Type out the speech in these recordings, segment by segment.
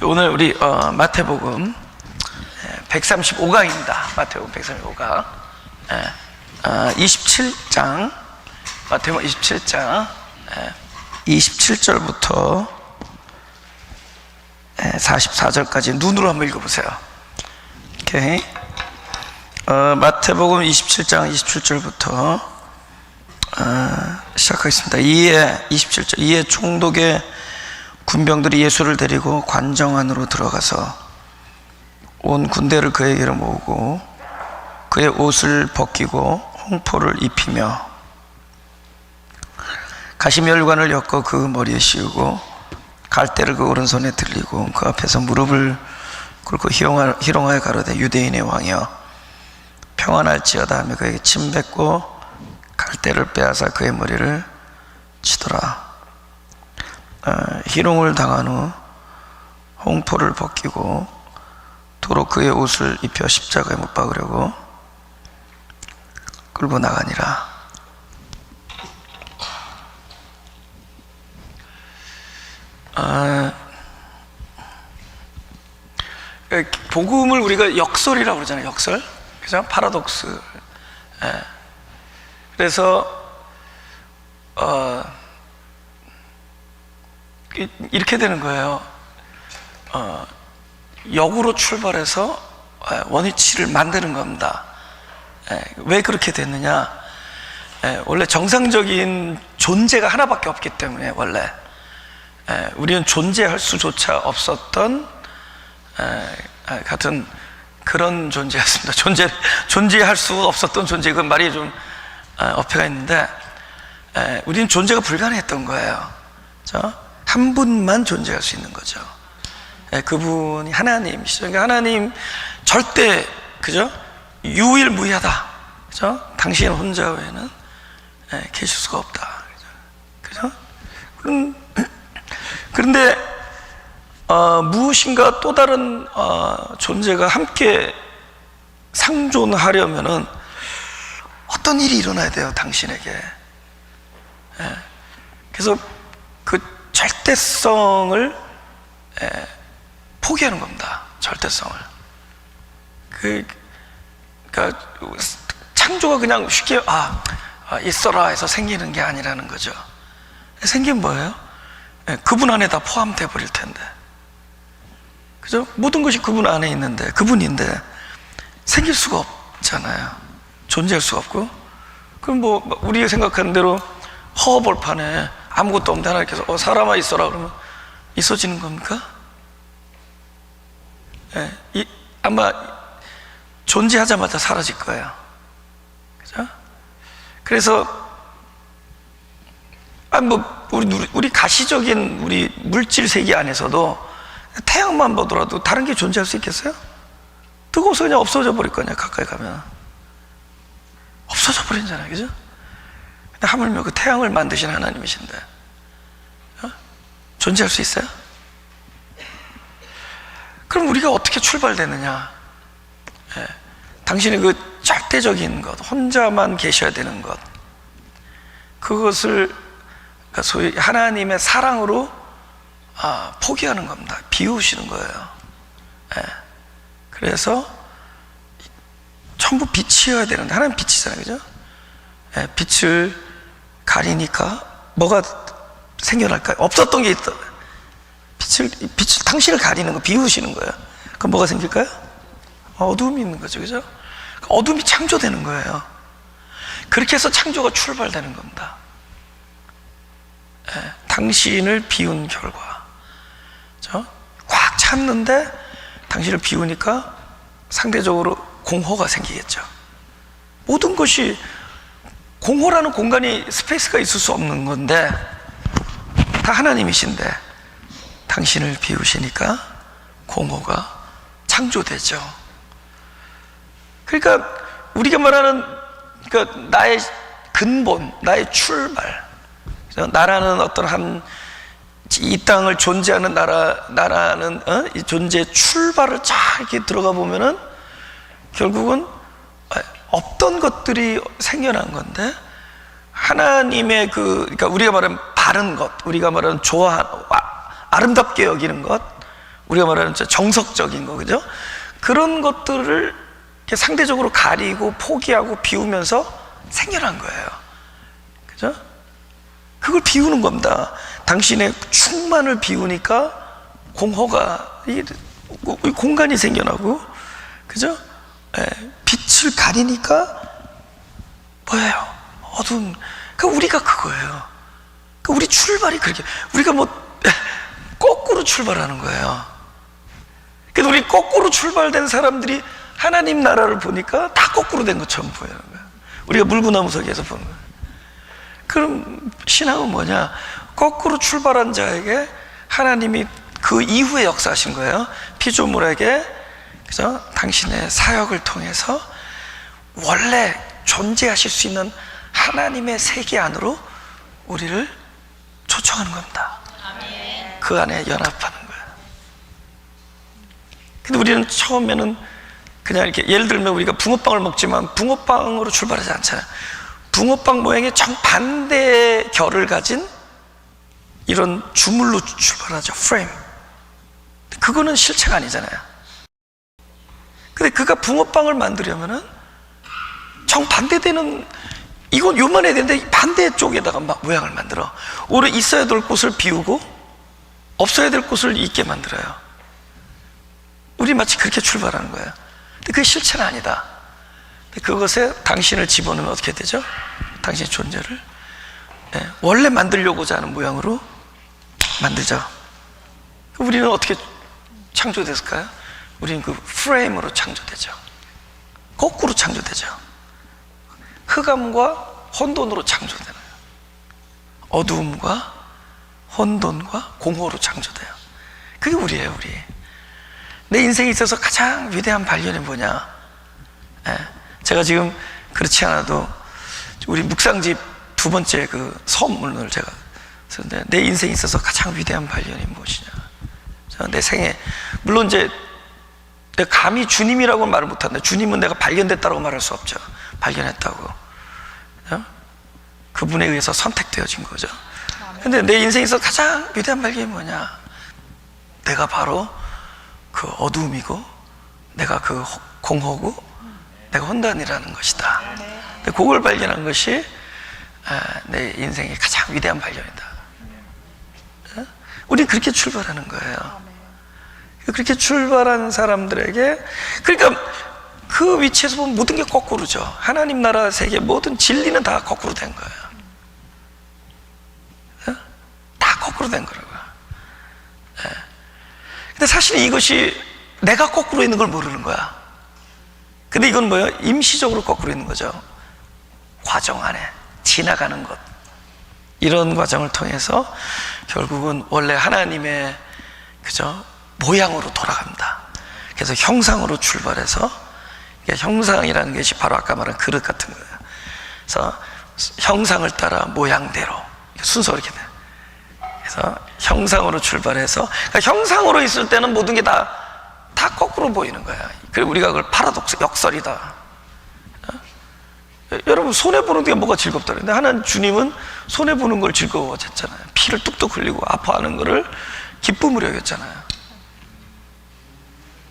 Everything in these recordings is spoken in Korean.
오늘 우리 마태복음 135강입니다. 마태복음 135강 27장 마태복음 27장 27절부터 44절까지 눈으로 한번 읽어보세요. 오케이. 마태복음 27장 27절부터 시작하겠습니다. 이에 27절 이에 총독의 군병들이 예수를 데리고 관정 안으로 들어가서 온 군대를 그에게로 모으고 그의 옷을 벗기고 홍포를 입히며 가시멸관을 엮어 그 머리에 씌우고 갈대를 그 오른손에 들리고 그 앞에서 무릎을 꿇고 희롱하여 가로되 유대인의 왕이여 평안할지어다 하며 그에게 침 뱉고 갈대를 빼앗아 그의 머리를 치더라. 희롱을 당한 후 홍포를 벗기고 도로 그의 옷을 입혀 십자가에 못 박으려고 끌고 나가니라. 복음을 우리가 역설이라고 그러잖아요. 역설, 그죠? 파라독스. 그래서 이렇게 되는 거예요. 역으로 출발해서 원위치를 만드는 겁니다. 왜 그렇게 됐느냐? 원래 정상적인 존재가 하나밖에 없기 때문에 원래 우리는 존재할 수조차 없었던 같은 그런 존재였습니다. 존재할 수 없었던 존재, 그 말이 좀 어폐가 있는데 우리는 존재가 불가능했던 거예요. 그렇죠? 한 분만 존재할 수 있는 거죠. 그분이 하나님이시죠. 그러니까 하나님 절대, 그죠? 유일무이하다. 그죠? 당신 혼자 외에는 계실 수가 없다. 그죠? 그런데 무엇인가 또 다른 존재가 함께 상존하려면은 어떤 일이 일어나야 돼요, 당신에게. 그래서 그 절대성을 포기하는 겁니다. 절대성을. 그러니까 창조가 그냥 쉽게 있어라 해서 생기는 게 아니라는 거죠. 생긴 뭐예요? 그분 안에 다 포함돼 버릴 텐데, 그죠? 모든 것이 그분 안에 있는데, 그분인데 생길 수가 없잖아요. 존재할 수가 없고. 그럼 뭐 우리가 생각하는 대로 허허벌판에 아무것도 없는데 하나 이렇게 해서 사람아 있어라 그러면 있어지는 겁니까? 아마 존재하자마자 사라질 거예요. 그죠? 그래서 우리 가시적인 우리 물질 세계 안에서도 태양만 보더라도 다른 게 존재할 수 있겠어요? 뜨거워서 그냥 없어져 버릴 거냐, 가까이 가면. 없어져 버리잖아요. 그죠? 근데 하물며 그 태양을 만드신 하나님이신데 존재할 수 있어요? 그럼 우리가 어떻게 출발되느냐? 당신의 그 절대적인 것, 혼자만 계셔야 되는 것, 그것을 소위 하나님의 사랑으로 포기하는 겁니다. 비우시는 거예요. 그래서 전부 빛이어야 되는데, 하나님 빛이잖아요. 그죠? 빛을 가리니까 뭐가 생겨날까요? 없었던 게 있다. 빛을 당신을 가리는 거, 비우시는 거예요. 그럼 뭐가 생길까요? 어둠이 있는 거죠. 그죠? 어둠이 창조되는 거예요. 그렇게 해서 창조가 출발되는 겁니다. 당신을 비운 결과. 그죠? 꽉 찼는데 당신을 비우니까 상대적으로 공허가 생기겠죠. 모든 것이 공허라는 공간이, 스페이스가 있을 수 없는 건데 다 하나님이신데 당신을 비우시니까 공허가 창조되죠. 그러니까 우리가 말하는, 그러니까 나의 근본, 나의 출발, 나라는 어떤 이 땅을 존재하는 나라는 이 존재의 출발을 쫙 이렇게 들어가 보면은 결국은 없던 것들이 생겨난 건데, 하나님의 그러니까 우리가 말하는 바른 것, 우리가 말하는 아름답게 여기는 것, 우리가 말하는 정석적인 거, 그죠? 그런 것들을 이렇게 상대적으로 가리고 포기하고 비우면서 생겨난 거예요. 그죠? 그걸 비우는 겁니다. 당신의 충만을 비우니까 공허가, 이 공간이 생겨나고, 그죠? 빛을 가리니까 뭐예요? 어두운. 그러니까 우리가 그거예요. 그러니까 우리 출발이 그렇게, 우리가 거꾸로 출발하는 거예요. 그래서 우리 거꾸로 출발된 사람들이 하나님 나라를 보니까 다 거꾸로 된 것처럼 보이는 거예요. 우리가 물구나무서기에서 보는 거예요. 그럼 신앙은 뭐냐? 거꾸로 출발한 자에게 하나님이 그 이후에 역사하신 거예요. 피조물에게, 그죠? 당신의 사역을 통해서 원래 존재하실 수 있는 하나님의 세계 안으로 우리를 초청하는 겁니다. 그 안에 연합하는 거예요. 근데 우리는 처음에는 그냥 이렇게, 예를 들면 우리가 붕어빵을 먹지만 붕어빵으로 출발하지 않잖아요. 붕어빵 모양의 정반대의 결을 가진 이런 주물로 출발하죠. 프레임. 그거는 실체가 아니잖아요. 근데 그가 붕어빵을 만들려면은 정반대되는, 이건 요만해야 되는데 반대쪽에다가 막 모양을 만들어. 오히려 있어야 될 곳을 비우고 없어야 될 곳을 있게 만들어요. 우리 마치 그렇게 출발하는 거예요. 근데 그게 실체는 아니다. 근데 그것에 당신을 집어넣으면 어떻게 되죠? 당신의 존재를 원래 만들려고자 하는 모양으로 만들죠. 우리는 어떻게 창조됐을까요? 우리는 그 프레임으로 창조되죠. 거꾸로 창조되죠. 흑암과 혼돈으로 창조되나요? 어두움과 혼돈과 공허로 창조돼요. 그게 우리예요. 우리. 내 인생에 있어서 가장 위대한 발견이 뭐냐? 제가 지금 그렇지 않아도 우리 묵상집 두 번째 그 서문을 제가 썼는데, 내 인생에 있어서 가장 위대한 발견이 무엇이냐? 내 생에, 물론 이제 내가 감히 주님이라고 말을 못한다. 주님은 내가 발견됐다고 말할 수 없죠. 발견했다고. 그분에 의해서 선택되어진 거죠. 근데 내 인생에서 가장 위대한 발견이 뭐냐? 내가 바로 그 어두움이고, 내가 그 공허고, 내가 혼돈이라는 것이다. 근데 그걸 발견한 것이 내 인생의 가장 위대한 발견이다. 우리 그렇게 출발하는 거예요. 그렇게 출발한 사람들에게, 그러니까 그 위치에서 보면 모든 게 거꾸로죠. 하나님 나라 세계 모든 진리는 다 거꾸로 된 거예요. 다 거꾸로 된 거라고요. 근데 사실 이것이 내가 거꾸로 있는 걸 모르는 거야. 근데 이건 뭐예요? 임시적으로 거꾸로 있는 거죠. 과정 안에 지나가는 것, 이런 과정을 통해서 결국은 원래 하나님의, 그죠, 모양으로 돌아갑니다. 그래서 형상으로 출발해서, 형상이라는 것이 바로 아까 말한 그릇 같은 거예요. 그래서 형상을 따라 모양대로 순서가 이렇게 돼요. 그래서 형상으로 출발해서, 그러니까 형상으로 있을 때는 모든 게 다 거꾸로 보이는 거야. 그리고 우리가 그걸 파라독스, 역설이다. 여러분, 손해보는 게 뭐가 즐겁다 그랬는데, 하나님 주님은 손해보는 걸 즐거워하셨잖아요. 피를 뚝뚝 흘리고 아파하는 거를 기쁨으로 여겼잖아요.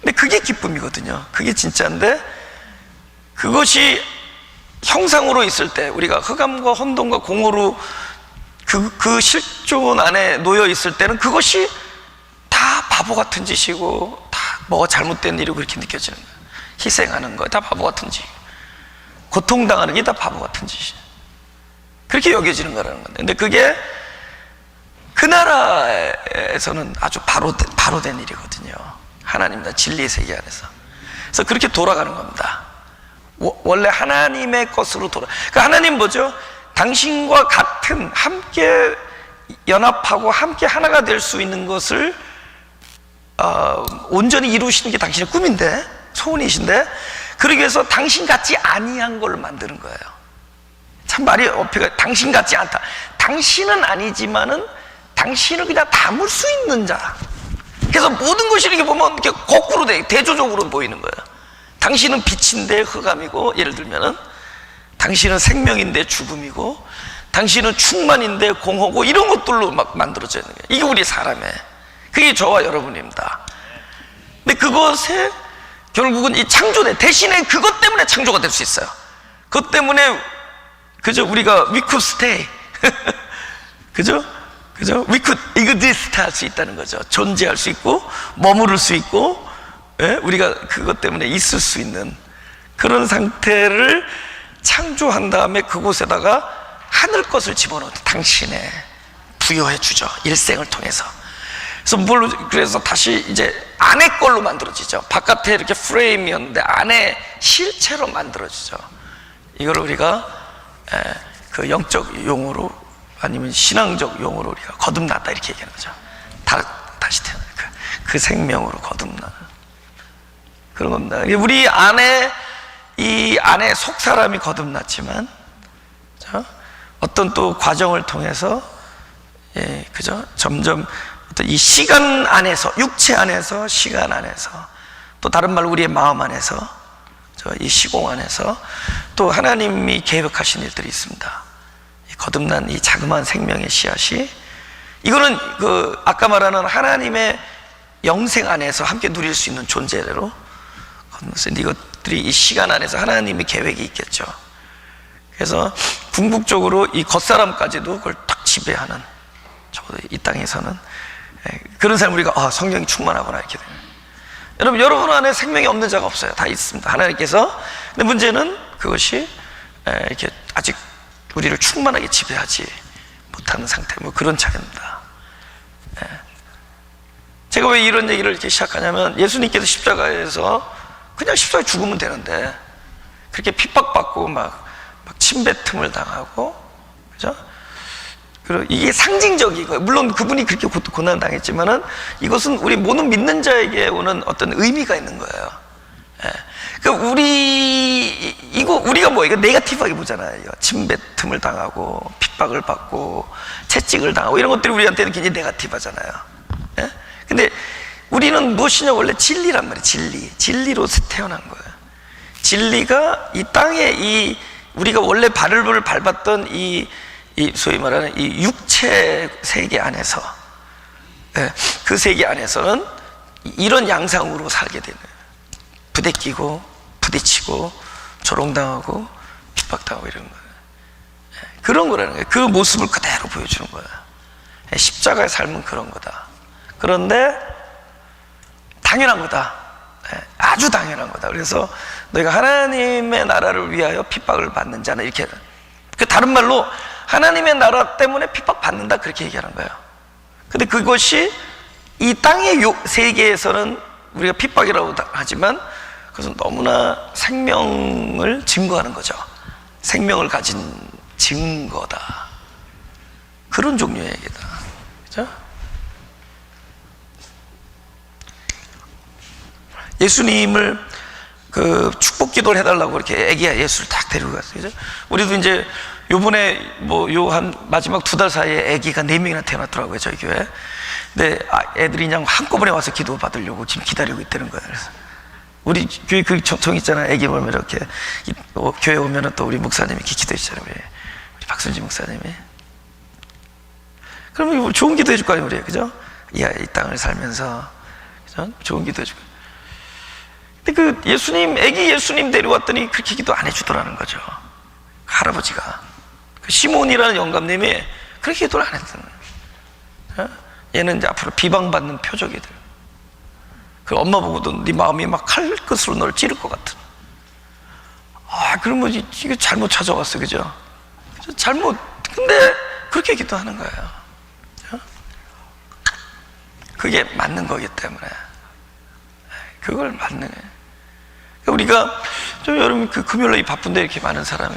근데 그게 기쁨이거든요. 그게 진짜인데, 그것이 형상으로 있을 때, 우리가 흑암과 혼돈과 공허로 그 실존 안에 놓여 있을 때는 그것이 다 바보 같은 짓이고, 다 뭐가 잘못된 일이고 그렇게 느껴지는 거예요. 희생하는 거 다 바보 같은 짓, 고통당하는 게 다 바보 같은 짓이에요. 그렇게 여겨지는 거라는 건데, 근데 그게 그 나라에서는 아주 바로 된 일이거든요. 하나님과 진리의 세계 안에서. 그래서 그렇게 돌아가는 겁니다. 원래 하나님의 것으로 그러니까 하나님 뭐죠? 당신과 같은, 함께 연합하고 함께 하나가 될 수 있는 것을 온전히 이루시는 게 당신의 꿈인데, 소원이신데, 그러기 위해서 당신 같지 아니한 걸 만드는 거예요. 참 말이 어폐가, 당신 같지 않다. 당신은 아니지만은 당신을 그냥 담을 수 있는 자. 그래서 모든 것이 이렇게 보면 이렇게 거꾸로 대조적으로 보이는 거예요. 당신은 빛인데 흑암이고, 예를 들면은 당신은 생명인데 죽음이고, 당신은 충만인데 공허고, 이런 것들로 막 만들어져 있는 거예요. 이게 우리 사람의, 그게 저와 여러분입니다. 근데 그것에 결국은 이 창조대 대신에 그것 때문에 창조가 될 수 있어요. 그것 때문에 그죠? 우리가 we could stay 그죠? we could exist 할 수 있다는 거죠. 존재할 수 있고 머무를 수 있고, 예? 우리가 그것 때문에 있을 수 있는 그런 상태를 창조한 다음에 그곳에다가 하늘 것을 집어넣어 당신의 부여해 주죠. 일생을 통해서. 그래서 다시 이제 안의 걸로 만들어지죠. 바깥에 이렇게 프레임이었는데 안에 실체로 만들어지죠. 이걸 우리가 그 영적 용어로 아니면 신앙적 용어로 우리가 거듭났다 이렇게 얘기하는 거죠. 다시 태어나 그 생명으로 거듭나 그런 겁니다. 우리 안에 이 안에 속 사람이 거듭났지만, 그죠? 어떤 또 과정을 통해서, 예, 그죠? 점점 어떤 이 시간 안에서, 육체 안에서, 시간 안에서, 또 다른 말로 우리의 마음 안에서, 이 시공 안에서 또 하나님이 계획하신 일들이 있습니다. 이 거듭난 이 자그마한 생명의 씨앗이, 이거는 그 아까 말하는 하나님의 영생 안에서 함께 누릴 수 있는 존재로 건너서 이것들이 이 시간 안에서 하나님의 계획이 있겠죠. 그래서 궁극적으로 이 겉사람까지도 그걸 딱 지배하는, 적어도 이 땅에서는 그런 삶을 우리가 성령이 충만하구나 이렇게 되는. 여러분 안에 생명이 없는 자가 없어요. 다 있습니다. 하나님께서. 근데 문제는 그것이 이렇게 아직 우리를 충만하게 지배하지 못하는 상태, 뭐 그런 차이입니다. 제가 왜 이런 얘기를 이렇게 시작하냐면, 예수님께서 십자가에서 그냥 십자가에 죽으면 되는데 그렇게 핍박받고 막 침뱉음을 당하고, 그죠? 그리고 이게 상징적이고, 물론 그분이 그렇게 고난을 당했지만은 이것은 우리 모든 믿는 자에게 오는 어떤 의미가 있는 거예요. 그러니까 우리가 뭐 이거 네거티브하게 보잖아요. 침뱉음을 당하고 핍박을 받고 채찍을 당하고 이런 것들이 우리한테는 굉장히 네거티브하잖아요. 근데 우리는 무엇이냐, 원래 진리란 말이에요. 진리로 태어난 거예요. 진리가 이 땅에 우리가 원래 발을 밟았던 이 소위 말하는 이 육체 세계 안에서, 그 세계 안에서는 이런 양상으로 살게 되는 거예요. 부대끼고 부딪히고 조롱당하고 핍박당하고 이런 거예요. 그런 거라는 거예요. 그 모습을 그대로 보여주는 거예요. 십자가의 삶은 그런 거다. 그런데 당연한 거다. 아주 당연한 거다. 그래서 너희가 하나님의 나라를 위하여 핍박을 받는 자는, 이렇게, 다른 말로 하나님의 나라 때문에 핍박받는다 그렇게 얘기하는 거예요. 근데 그것이 이 땅의 세계에서는 우리가 핍박이라고 하지만 그것은 너무나 생명을 증거하는 거죠. 생명을 가진 증거다. 그런 종류의 얘기다. 그죠? 예수님을 그 축복 기도를 해달라고 이렇게 애기야 예수를 딱 데리고 갔어요. 그죠? 우리도 이제 요번에 한 마지막 2달 사이에 애기가 4명이나 태어났더라고요, 저희 교회. 근데 애들이 그냥 한꺼번에 와서 기도 받으려고 지금 기다리고 있다는 거예요. 그래서 우리 교회 그 전통 있잖아요. 애기 보면 이렇게 교회 오면은 또 우리 목사님이 이렇게 기도해 주잖아요. 우리 박순지 목사님이. 그러면 좋은 기도 해줄 거 아니에요, 우리. 그죠? 이 땅을 살면서, 그죠? 좋은 기도 해줄 거예요. 근데 애기 예수님 데려왔더니 그렇게 기도 안 해주더라는 거죠. 할아버지가. 시몬이라는 영감님이 그렇게 기도를 안 했다는 거예요. 얘는 이제 앞으로 비방받는 표적이들. 그 엄마 보고도 네 마음이 막 칼끝으로 널 찌를 것 같은. 그러면 이게 잘못 찾아왔어, 그죠? 근데 그렇게 기도하는 거예요. 그죠? 그게 맞는 거기 때문에. 그걸 맞는 거예요. 우리가 여러분 금요일날 이 바쁜데 이렇게 많은 사람이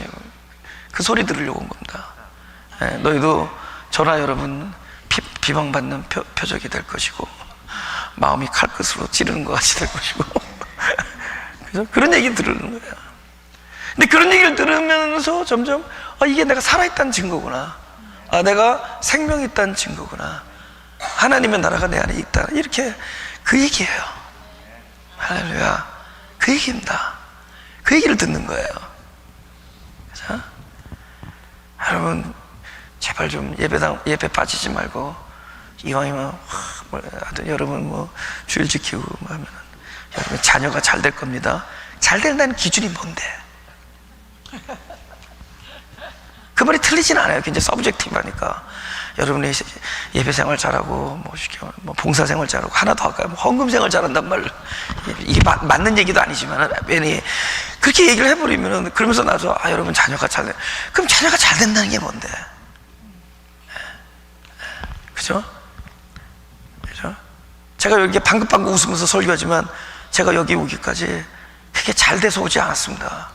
그 소리 들으려고 온 겁니다. 너희도 저나 여러분 비방받는 표적이 될 것이고 마음이 칼끝으로 찌르는 것 같이 될 것이고 그래서 그런 얘기 들으는 거예요. 근데 그런 얘기를 들으면서 점점 이게 내가 살아있다는 증거구나, 내가 생명이 있다는 증거구나, 하나님의 나라가 내 안에 있다, 이렇게 그 얘기예요. 할렐루야. 그 얘기입니다. 그 얘기를 듣는 거예요. 그래서 여러분 제발 좀 예배 빠지지 말고 이왕이면 여러분 주일 지키고 하면 여러분 자녀가 잘 될 겁니다. 잘 된다는 기준이 뭔데? 그 말이 틀리진 않아요. 굉장히 서브젝티브하니까. 여러분이 예배 생활 잘하고 뭐 봉사 생활 잘하고 하나 더 할까요? 뭐 헌금 생활 잘한단 말, 이게 맞는 얘기도 아니지만 괜히 그렇게 얘기를 해버리면은, 그러면서 나서 여러분 자녀가 잘 돼. 그럼 자녀가 잘 된다는 게 뭔데? 그죠? 그죠? 제가 여기 방긋방긋 웃으면서 설교하지만 제가 여기 오기까지 그게 잘 돼서 오지 않았습니다.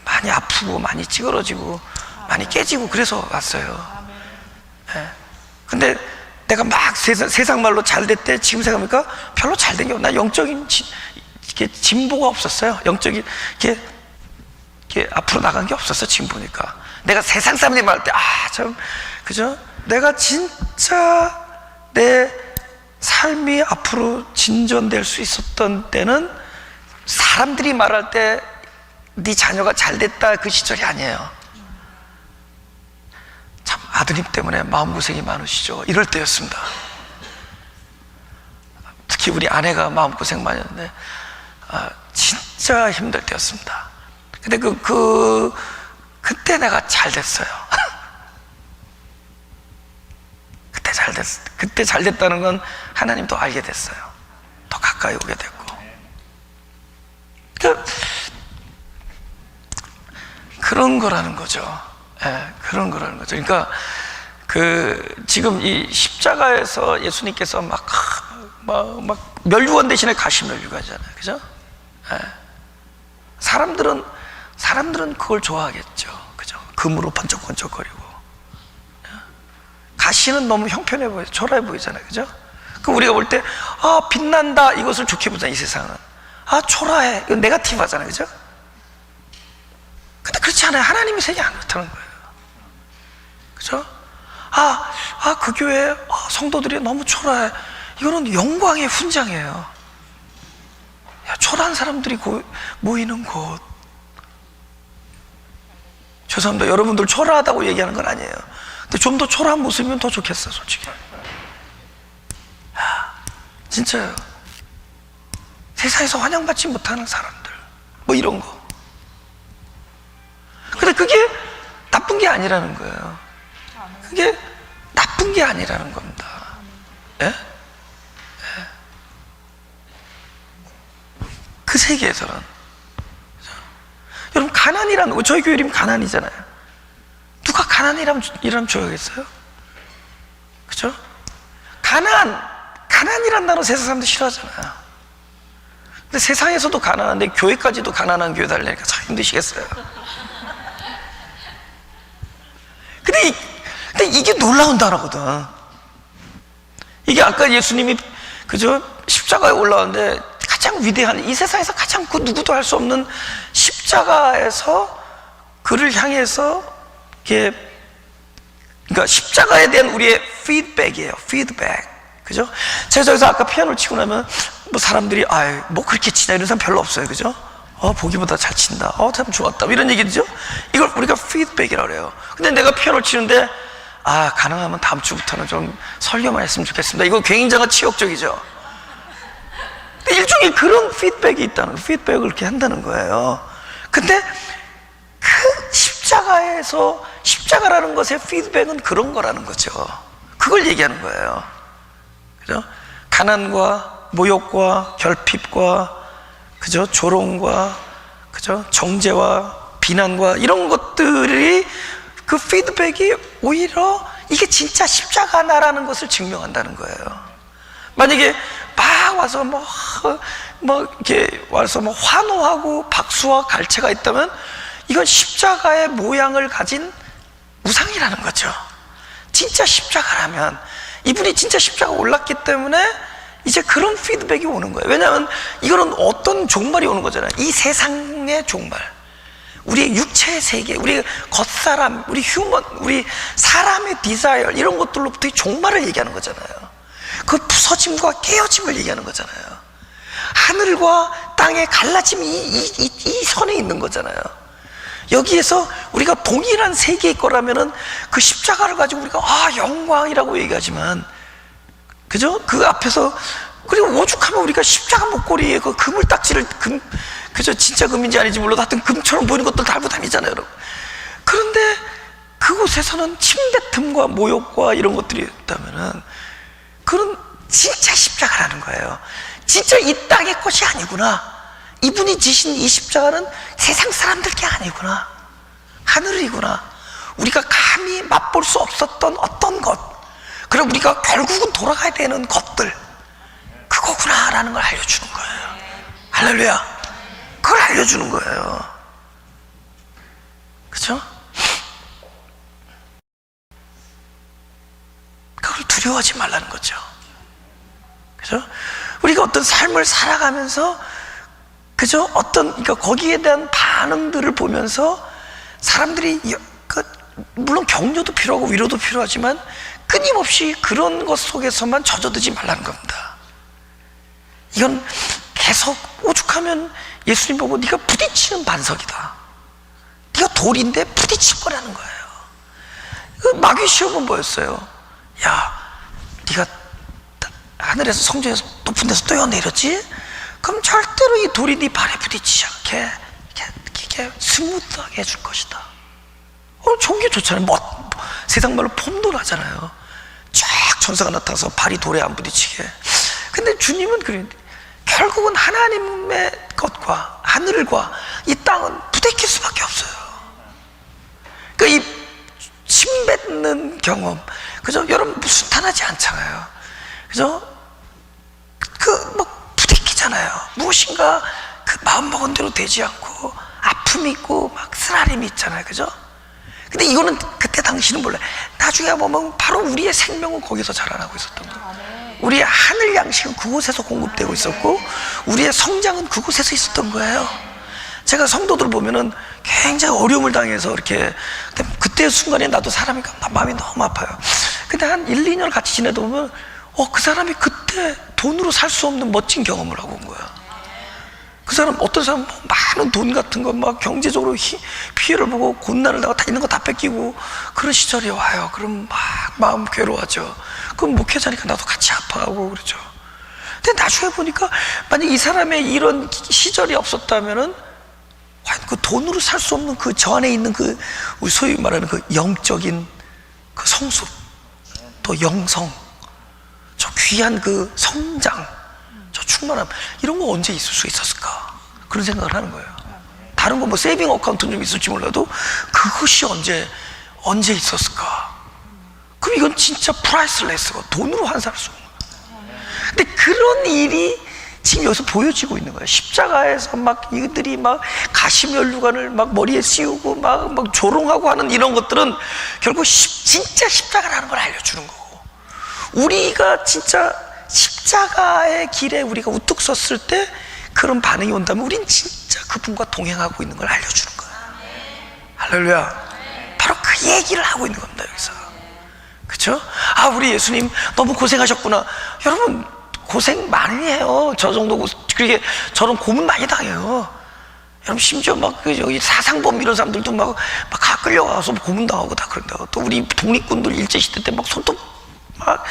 많이 아프고 많이 찌그러지고 많이 깨지고 그래서 왔어요. 근데 내가 막 세상 말로 잘 됐대 지금 생각하니까 별로 잘 된 게 없나. 영적인 진보가 없었어요. 영적인 이렇게 앞으로 나간 게 없었어. 지금 보니까 내가 세상 사람들이 말할 때 참, 그죠? 내가 진짜 내 삶이 앞으로 진전될 수 있었던 때는 사람들이 말할 때 네 자녀가 잘 됐다 그 시절이 아니에요. 참 아드님 때문에 마음고생이 많으시죠. 이럴 때였습니다. 특히 우리 아내가 마음고생 많이 했는데 진짜 힘들 때였습니다. 근데 그때 내가 잘 됐어요. 그때 잘 됐다는 건 하나님도 알게 됐어요. 더 가까이 오게 됐고. 그런 거라는 거죠. 그런 거라는 거죠. 그러니까 지금 이 십자가에서 예수님께서 막 멸류관 대신에 가시멸류관이잖아요. 그죠? 사람들은 그걸 좋아하겠죠. 그죠? 금으로 번쩍번쩍거리고. 가시는 너무 형편해 보여요. 초라해 보이잖아요. 그죠? 그럼 우리가 볼 때, 빛난다. 이것을 좋게 보잖아요. 이 세상은. 초라해. 이건 네거티브 하잖아요. 그죠? 근데 그렇지 않아요. 하나님의 세계 안 그렇다는 거예요. 그죠? 그 교회 성도들이 너무 초라해. 이거는 영광의 훈장이에요. 초라한 사람들이 모이는 곳. 죄송합니다. 여러분들 초라하다고 얘기하는 건 아니에요. 근데 좀 더 초라한 모습이면 더 좋겠어, 솔직히. 진짜요. 세상에서 환영받지 못하는 사람들, 뭐 이런 거. 근데 그게 나쁜 게 아니라는 거예요. 그게 나쁜 게 아니라는 겁니다. 예? 그 세계에서는. 여러분, 가난이라는 거, 저희 교회 이름 가난이잖아요. 누가 가난이라면 좋아하겠어요? 그죠? 가난이란 단어 세상 사람들 싫어하잖아요. 근데 세상에서도 가난한데 교회까지도 가난한 교회 달래니까 참 힘드시겠어요. 근데 이게 놀라운 단어거든. 이게 아까 예수님이 그죠? 십자가에 올라왔는데 가장 위대한, 이 세상에서 가장 그 누구도 할 수 없는 십자가에서 그를 향해서 그러니까 십자가에 대한 우리의 피드백이에요. 피드백. 그죠? 제가 저기서 아까 피아노를 치고 나면 뭐 사람들이 뭐 그렇게 치냐 이런 사람 별로 없어요. 그죠? 보기보다 잘 친다. 참 좋았다. 이런 얘기죠? 이걸 우리가 피드백이라고 그래요. 근데 내가 피아노를 치는데 가능하면 다음 주부터는 좀 설교만 했으면 좋겠습니다. 이거 굉장히 치욕적이죠? 일종의 그런 피드백이 있다는 거예요. 피드백을 그렇게 한다는 거예요. 근데 그 십자가라는 것의 피드백은 그런 거라는 거죠. 그걸 얘기하는 거예요. 그죠? 가난과 모욕과 결핍과 그죠? 조롱과 그죠? 정죄와 비난과 이런 것들이 그 피드백이 오히려 이게 진짜 십자가나라는 것을 증명한다는 거예요. 만약에 막 와서 이렇게 와서 환호하고 박수와 갈채가 있다면 이건 십자가의 모양을 가진 우상이라는 거죠. 진짜 십자가라면 이분이 진짜 십자가 올랐기 때문에 이제 그런 피드백이 오는 거예요. 왜냐하면 이거는 어떤 종말이 오는 거잖아요. 이 세상의 종말, 우리의 육체의 세계, 우리 겉사람, 우리 사람의 디자이어 이런 것들로부터의 종말을 얘기하는 거잖아요. 그 부서짐과 깨어짐을 얘기하는 거잖아요. 하늘과 땅의 갈라짐이 이 선에 있는 거잖아요. 여기에서 우리가 동일한 세계일 거라면은 그 십자가를 가지고 우리가 영광이라고 얘기하지만, 그죠? 그 앞에서 그리고 오죽하면 우리가 십자가 목걸이에 그 그물딱지를 그저 진짜 금인지 아닌지 몰라도 하여튼 금처럼 보이는 것들 달고 다니잖아요, 여러분. 그런데 그곳에서는 침뱉음과 모욕과 이런 것들이 있다면은 그건 진짜 십자가라는 거예요. 진짜 이 땅의 것이 아니구나. 이분이 지신 이 십자가는 세상 사람들 게 아니구나. 하늘이구나. 우리가 감히 맛볼 수 없었던 어떤 것, 그럼 우리가 결국은 돌아가야 되는 것들, 그거구나 라는 걸 알려주는 거예요. 할렐루야. 그걸 알려주는 거예요. 그죠? 그걸 두려워하지 말라는 거죠. 그죠? 우리가 어떤 삶을 살아가면서 그죠? 그러니까 거기에 대한 반응들을 보면서 사람들이 물론 격려도 필요하고 위로도 필요하지만 끊임없이 그런 것 속에서만 젖어들지 말라는 겁니다. 이건 계속 오죽하면 예수님 보고 네가 부딪히는 반석이다. 네가 돌인데 부딪힐 거라는 거예요. 그 마귀 시험은 뭐였어요? 야, 네가 하늘에서 성전에서 높은 데서 뛰어내렸지? 그럼 절대로 이 돌이 네 발에 부딪히지 않게 이렇게 스무드하게 해줄 것이다. 좋은 게 좋잖아요. 세상 말로 폼돌하잖아요. 쫙 천사가 나타나서 발이 돌에 안 부딪히게. 근데 주님은 결국은 하나님의 것과 하늘과 이 땅은 부딪힐 수밖에 없어요. 그러니까 이 침뱉는 경험, 그죠? 여러분 순탄하지 않잖아요. 그죠? 부딪히잖아요. 무엇인가 마음먹은 대로 되지 않고 아픔이 있고 막 쓰라림이 있잖아요. 그죠? 근데 이거는 그때 당시는 몰라요. 나중에 보면 바로 우리의 생명은 거기서 자라나고 있었던 거예요. 우리의 하늘 양식은 그곳에서 공급되고 있었고 우리의 성장은 그곳에서 있었던 거예요. 제가 성도들 보면은 굉장히 어려움을 당해서 이렇게 그때 순간에 나도 사람이 마음이 너무 아파요. 근데 한 1, 2년 같이 지내다 보면 그 사람이 그때 돈으로 살 수 없는 멋진 경험을 하고 온 거야. 그 사람, 어떤 사람은 많은 돈 같은 거 막 경제적으로 피해를 보고 곤난을 당하고 다 있는 거 다 뺏기고 그런 시절이 와요. 그럼 막 마음 괴로워하죠. 그럼 목회자니까 나도 같이 아파하고 그러죠. 근데 나중에 보니까 만약 이 사람의 이런 시절이 없었다면은 그 돈으로 살 수 없는 그 저 안에 있는 그 우리 소위 말하는 그 영적인 그 성숙, 또 영성, 저 귀한 그 성장, 저 충만함, 이런 거 언제 있을 수 있었을까? 그런 생각을 하는 거예요. 다른 거 뭐 세이빙 어카운트는 좀 있을지 몰라도 그것이 언제 있었을까? 그럼 이건 진짜 프라이스레스고 돈으로 환산할 수 없는 거예요. 근데 그런 일이 지금 여기서 보여지고 있는 거예요. 십자가에서 막 이들이 막 가시면류관을 막 머리에 씌우고 막 조롱하고 하는 이런 것들은 결국 진짜 십자가라는 걸 알려주는 거고, 우리가 진짜 십자가의 길에 우리가 우뚝 섰을 때 그런 반응이 온다면 우린 진짜 그분과 동행하고 있는 걸 알려주는 거예요. 할렐루야. 바로 그 얘기를 하고 있는 겁니다, 여기서. 그렇죠? 아, 우리 예수님 너무 고생하셨구나. 여러분 고생 많이 해요. 저 정도 그게 저런 고문 많이 당해요. 여러분 심지어 막 여기 사상범 이런 사람들도 막 끌려가서 고문 당하고 다 그런다고. 또 우리 독립군들 일제시대 때 막 손톱 막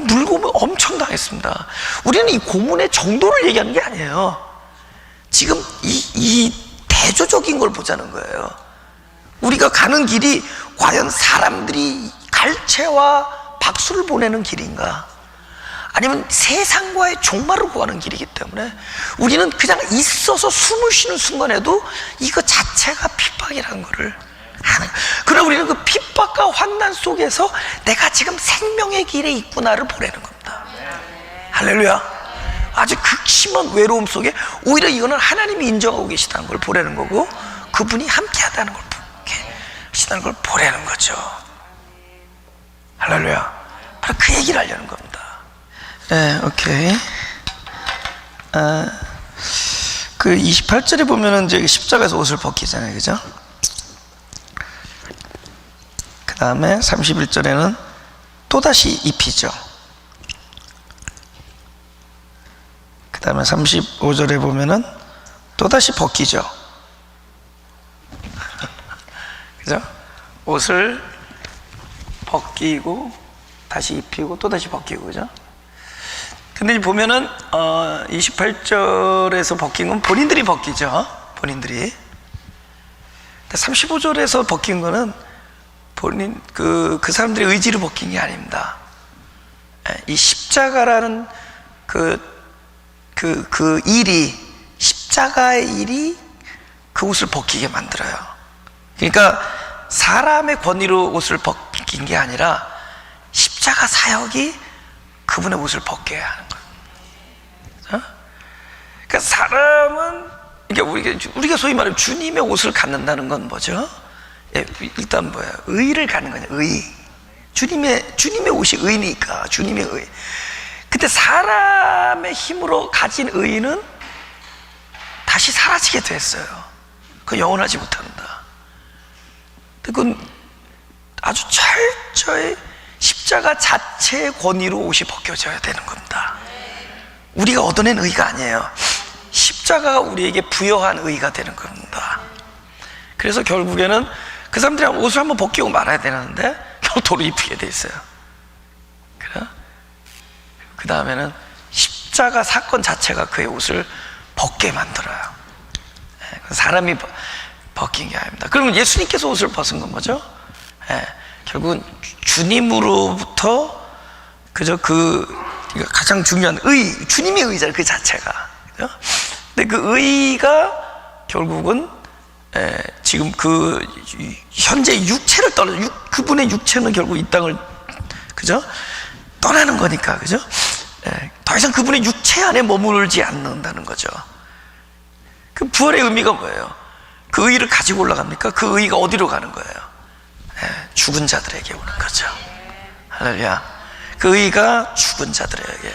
물고 엄청 당했습니다. 우리는 이 고문의 정도를 얘기하는 게 아니에요. 지금 이 대조적인 걸 보자는 거예요. 우리가 가는 길이 과연 사람들이 갈채와 박수를 보내는 길인가, 아니면 세상과의 종말을 구하는 길이기 때문에 우리는 그냥 있어서 숨을 쉬는 순간에도 이거 자체가 핍박이라는 거를 하는. 그러나 우리는 그 핍박과 환난 속에서 내가 지금 생명의 길에 있구나를 보내는 겁니다. 할렐루야. 아주 극심한 외로움 속에 오히려 이거는 하나님이 인정하고 계시다는 걸 보내는 거고, 그분이 함께 하다는 걸 하시다는 걸 보내는 거죠. 할렐루야. 바로 그 얘기를 하려는 겁니다. 네, 오케이. 그 28절에 보면은 이제 십자가에서 옷을 벗기잖아요, 그죠? 그 다음에 31절에는 또다시 입히죠. 그 다음에 35절에 보면은 또다시 벗기죠. 그죠? 옷을 벗기고 다시 입히고 또다시 벗기고, 그죠? 근데 보면은 28절에서 벗긴 건 본인들이 벗기죠. 본인들이. 35절에서 벗긴 거는 본인 그 사람들의 의지로 벗긴 게 아닙니다. 이 십자가라는 그 일이, 십자가의 일이 그 옷을 벗기게 만들어요. 그러니까 사람의 권위로 옷을 벗긴 게 아니라 십자가 사역이 그분의 옷을 벗게 하는 거예요. 그러니까 사람은, 그러니까 우리가 소위 말하면 주님의 옷을 갖는다는 건 뭐죠? 일단 뭐야? 의를 갖는 거냐, 의. 주님의 옷이 의니까, 주님의 의. 근데 사람의 힘으로 가진 의는 다시 사라지게 됐어요. 그건 영원하지 못한다. 그건 아주 철저히 십자가 자체의 권위로 옷이 벗겨져야 되는 겁니다. 우리가 얻어낸 의가 아니에요. 십자가가 우리에게 부여한 의가 되는 겁니다. 그래서 결국에는 그 사람들이 옷을 한번 벗기고 말아야 되는데 결국 도로 입히게 돼 있어요. 그래? 그 다음에는 십자가 사건 자체가 그의 옷을 벗게 만들어요. 사람이 벗긴 게 아닙니다. 그러면 예수님께서 옷을 벗은 건 뭐죠? 결국은 주님으로부터 그저 가장 중요한 의, 주님의 의잖아요, 그 자체가. 그죠? 근데 그 의가 결국은 지금 그 현재 육체를 그분의 육체는 결국 이 땅을 그죠? 떠나는 거니까, 그죠? 더 이상 그분의 육체 안에 머물지 않는다는 거죠. 그 부활의 의미가 뭐예요? 그 의를 가지고 올라갑니까? 그 의가 어디로 가는 거예요? 죽은 자들에게 오는 거죠. 할렐루야. 그 의가 죽은 자들에게.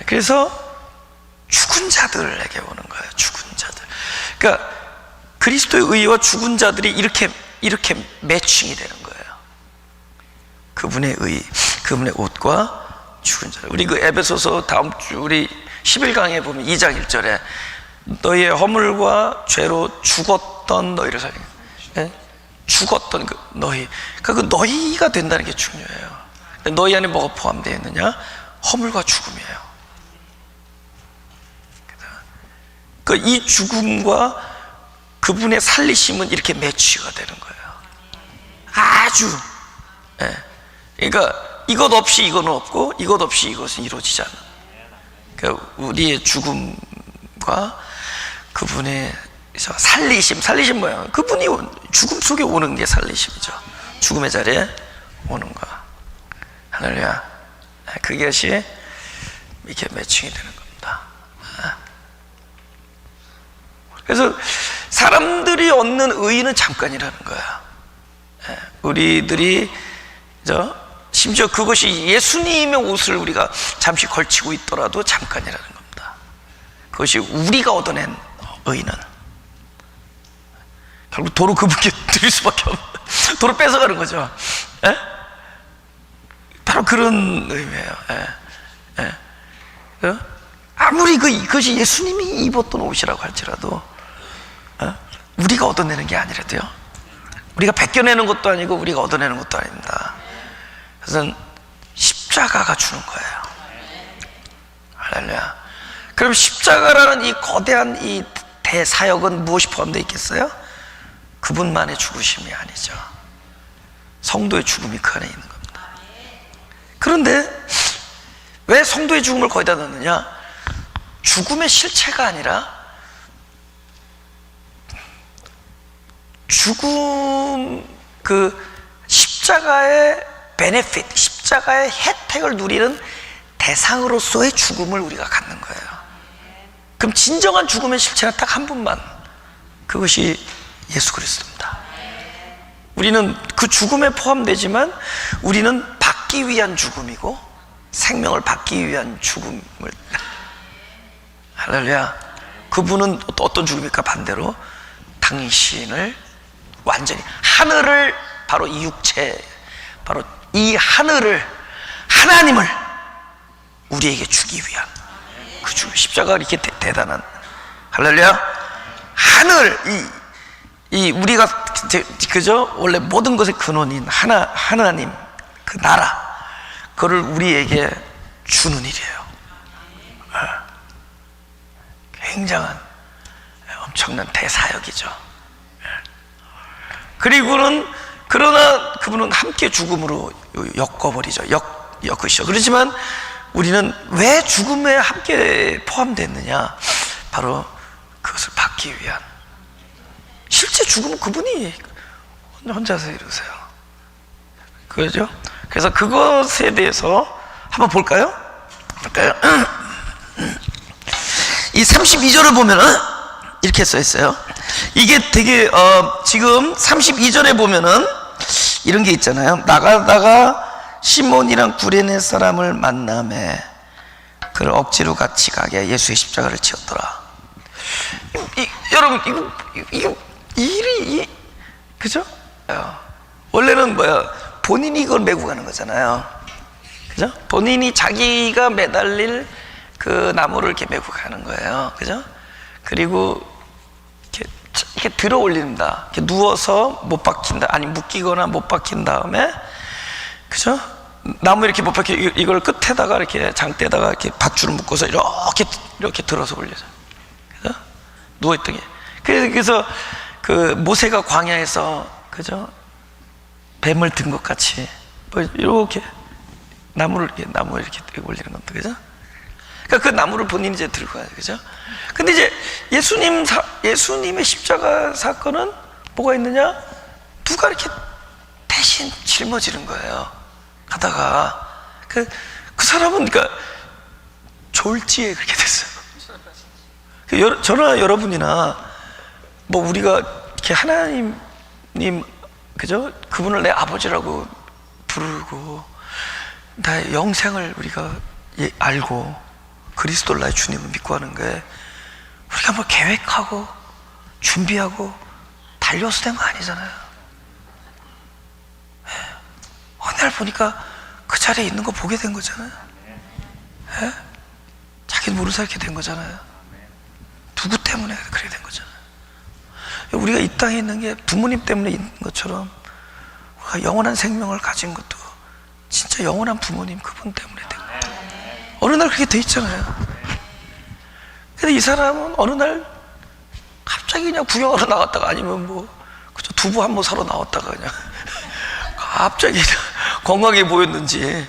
그래서 죽은 자들에게 오는 거예요. 죽은 자들. 그러니까 그리스도의 의와 죽은 자들이 이렇게 매칭이 되는 거예요. 그분의 의, 그분의 옷과 죽은 자들. 우리 그 에베소서 다음 주 우리 11강에 보면 2장 1절에 너희의 허물과 죄로 죽었던 너희를 살리는, 죽었던 그 너희, 그러니까 그 너희가 된다는 게 중요해요. 너희 안에 뭐가 포함되어 있느냐? 허물과 죽음이에요. 이 죽음과 그분의 살리심은 이렇게 매치가 되는 거예요. 아주. 그러니까 이것 없이 이건 없고 이것 없이 이것은 이루어지지 않는. 그러니까 우리의 죽음과 그분의 살리심 뭐예요? 그분이 죽음 속에 오는 게 살리심이죠. 죽음의 자리에 오는 거. 할렐루야. 그것이 이렇게 매칭이 되는 겁니다. 그래서 사람들이 얻는 의의는 잠깐이라는 거야. 우리들이 심지어 그것이 예수님의 옷을 우리가 잠시 걸치고 있더라도 잠깐이라는 겁니다. 그것이 우리가 얻어낸 의의는 결국 도로 그분께 드릴 수밖에 없는, 도로 뺏어가는 거죠. 바로 그런 의미예요. 아무리 그것이 예수님이 입었던 옷이라고 할지라도 우리가 얻어내는 게 아니라도요, 우리가 베껴내는 것도 아니고 우리가 얻어내는 것도 아닙니다. 그래서 십자가가 주는 거예요. 할렐루야. 그럼 십자가라는 이 거대한 이 대사역은 무엇이 포함되어 있겠어요? 그분만의 죽으심이 아니죠. 성도의 죽음이 그 안에 있는 겁니다. 그런데 왜 성도의 죽음을 거기다 넣느냐? 죽음의 실체가 아니라 죽음, 십자가의 베네핏, 십자가의 혜택을 누리는 대상으로서의 죽음을 우리가 갖는 거예요. 그럼 진정한 죽음의 실체는 딱 한 분만, 그것이 예수 그리스도입니다. 우리는 그 죽음에 포함되지만 우리는 받기 위한 죽음이고 생명을 받기 위한 죽음을, 할렐루야. 그분은 어떤 죽음일까? 반대로 당신을 완전히, 하늘을, 바로 이 육체, 바로 이 하늘을, 하나님을 우리에게 주기 위한 그 죽음. 십자가가 이렇게 대단한, 할렐루야. 하늘, 우리가 그저 원래 모든 것의 근원인 하나님, 그 나라, 그걸 우리에게 주는 일이에요. 굉장한 엄청난 대사역이죠. 그리고는 그러나 그분은 함께 죽음으로 엮어버리죠. 엮으시죠. 그렇지만 우리는 왜 죽음에 함께 포함됐느냐? 바로 그것을 받기 위한, 실제 죽음은 그분이 혼자서 이루세요. 그죠? 그래서 그것에 대해서 한번 볼까요? 이 32절을 보면은 이렇게 써 있어요. 이게 되게 지금 32절에 보면은 이런 게 있잖아요. 나가다가 시몬이랑 구레네 사람을 만나매 그를 억지로 같이 가게 예수의 십자가를 지었더라. 여러분 이거 일이 그죠? 원래는 본인이 이걸 메고 가는 거잖아요. 그죠? 본인이 자기가 매달릴 그 나무를 이렇게 메고 가는 거예요. 그죠? 그리고 이렇게 들어 올립니다. 이렇게 누워서 못 박힌다, 아니 묶이거나 못 박힌 다음에, 그죠? 나무 이렇게 못 박혀, 이걸 끝에다가 이렇게 장대에다가 이렇게 밧줄을 묶어서 이렇게 들어서 올려서, 그죠? 누워있던 게. 그래서 그 모세가 광야에서, 그죠? 뱀을 든 것 같이 이렇게 나무 이렇게 올리는 겁니다. 그죠? 그러니까 그 나무를 본인이 이제 들고 가요. 그죠? 근데 이제 예수님의 십자가 사건은 뭐가 있느냐? 누가 이렇게 대신 짊어지는 거예요. 가다가 그 사람은 그러니까 졸지에 그렇게 됐어요. 저나 여러분이나 뭐 우리가 이렇게 하나님 그죠? 그분을 내 아버지라고 부르고 나의 영생을 우리가 알고 그리스도를 나의 주님을 믿고 하는 게 우리가 뭐 계획하고 준비하고 달려서 된 거 아니잖아요. 어느 날 보니까 그 자리에 있는 거 보게 된 거잖아요. 자기는 모르서 이렇게 된 거잖아요. 누구 때문에 그렇게 된 거잖아요. 우리가 이 땅에 있는 게 부모님 때문에 있는 것처럼 우리가 영원한 생명을 가진 것도 진짜 영원한 부모님 그분 때문에 된 거예요. 어느 날 그렇게 돼 있잖아요. 근데 이 사람은 어느 날 갑자기 그냥 구경하러 나갔다가 아니면 뭐 그저 두부 한 번 사러 나왔다가 그냥 갑자기 건강해 보였는지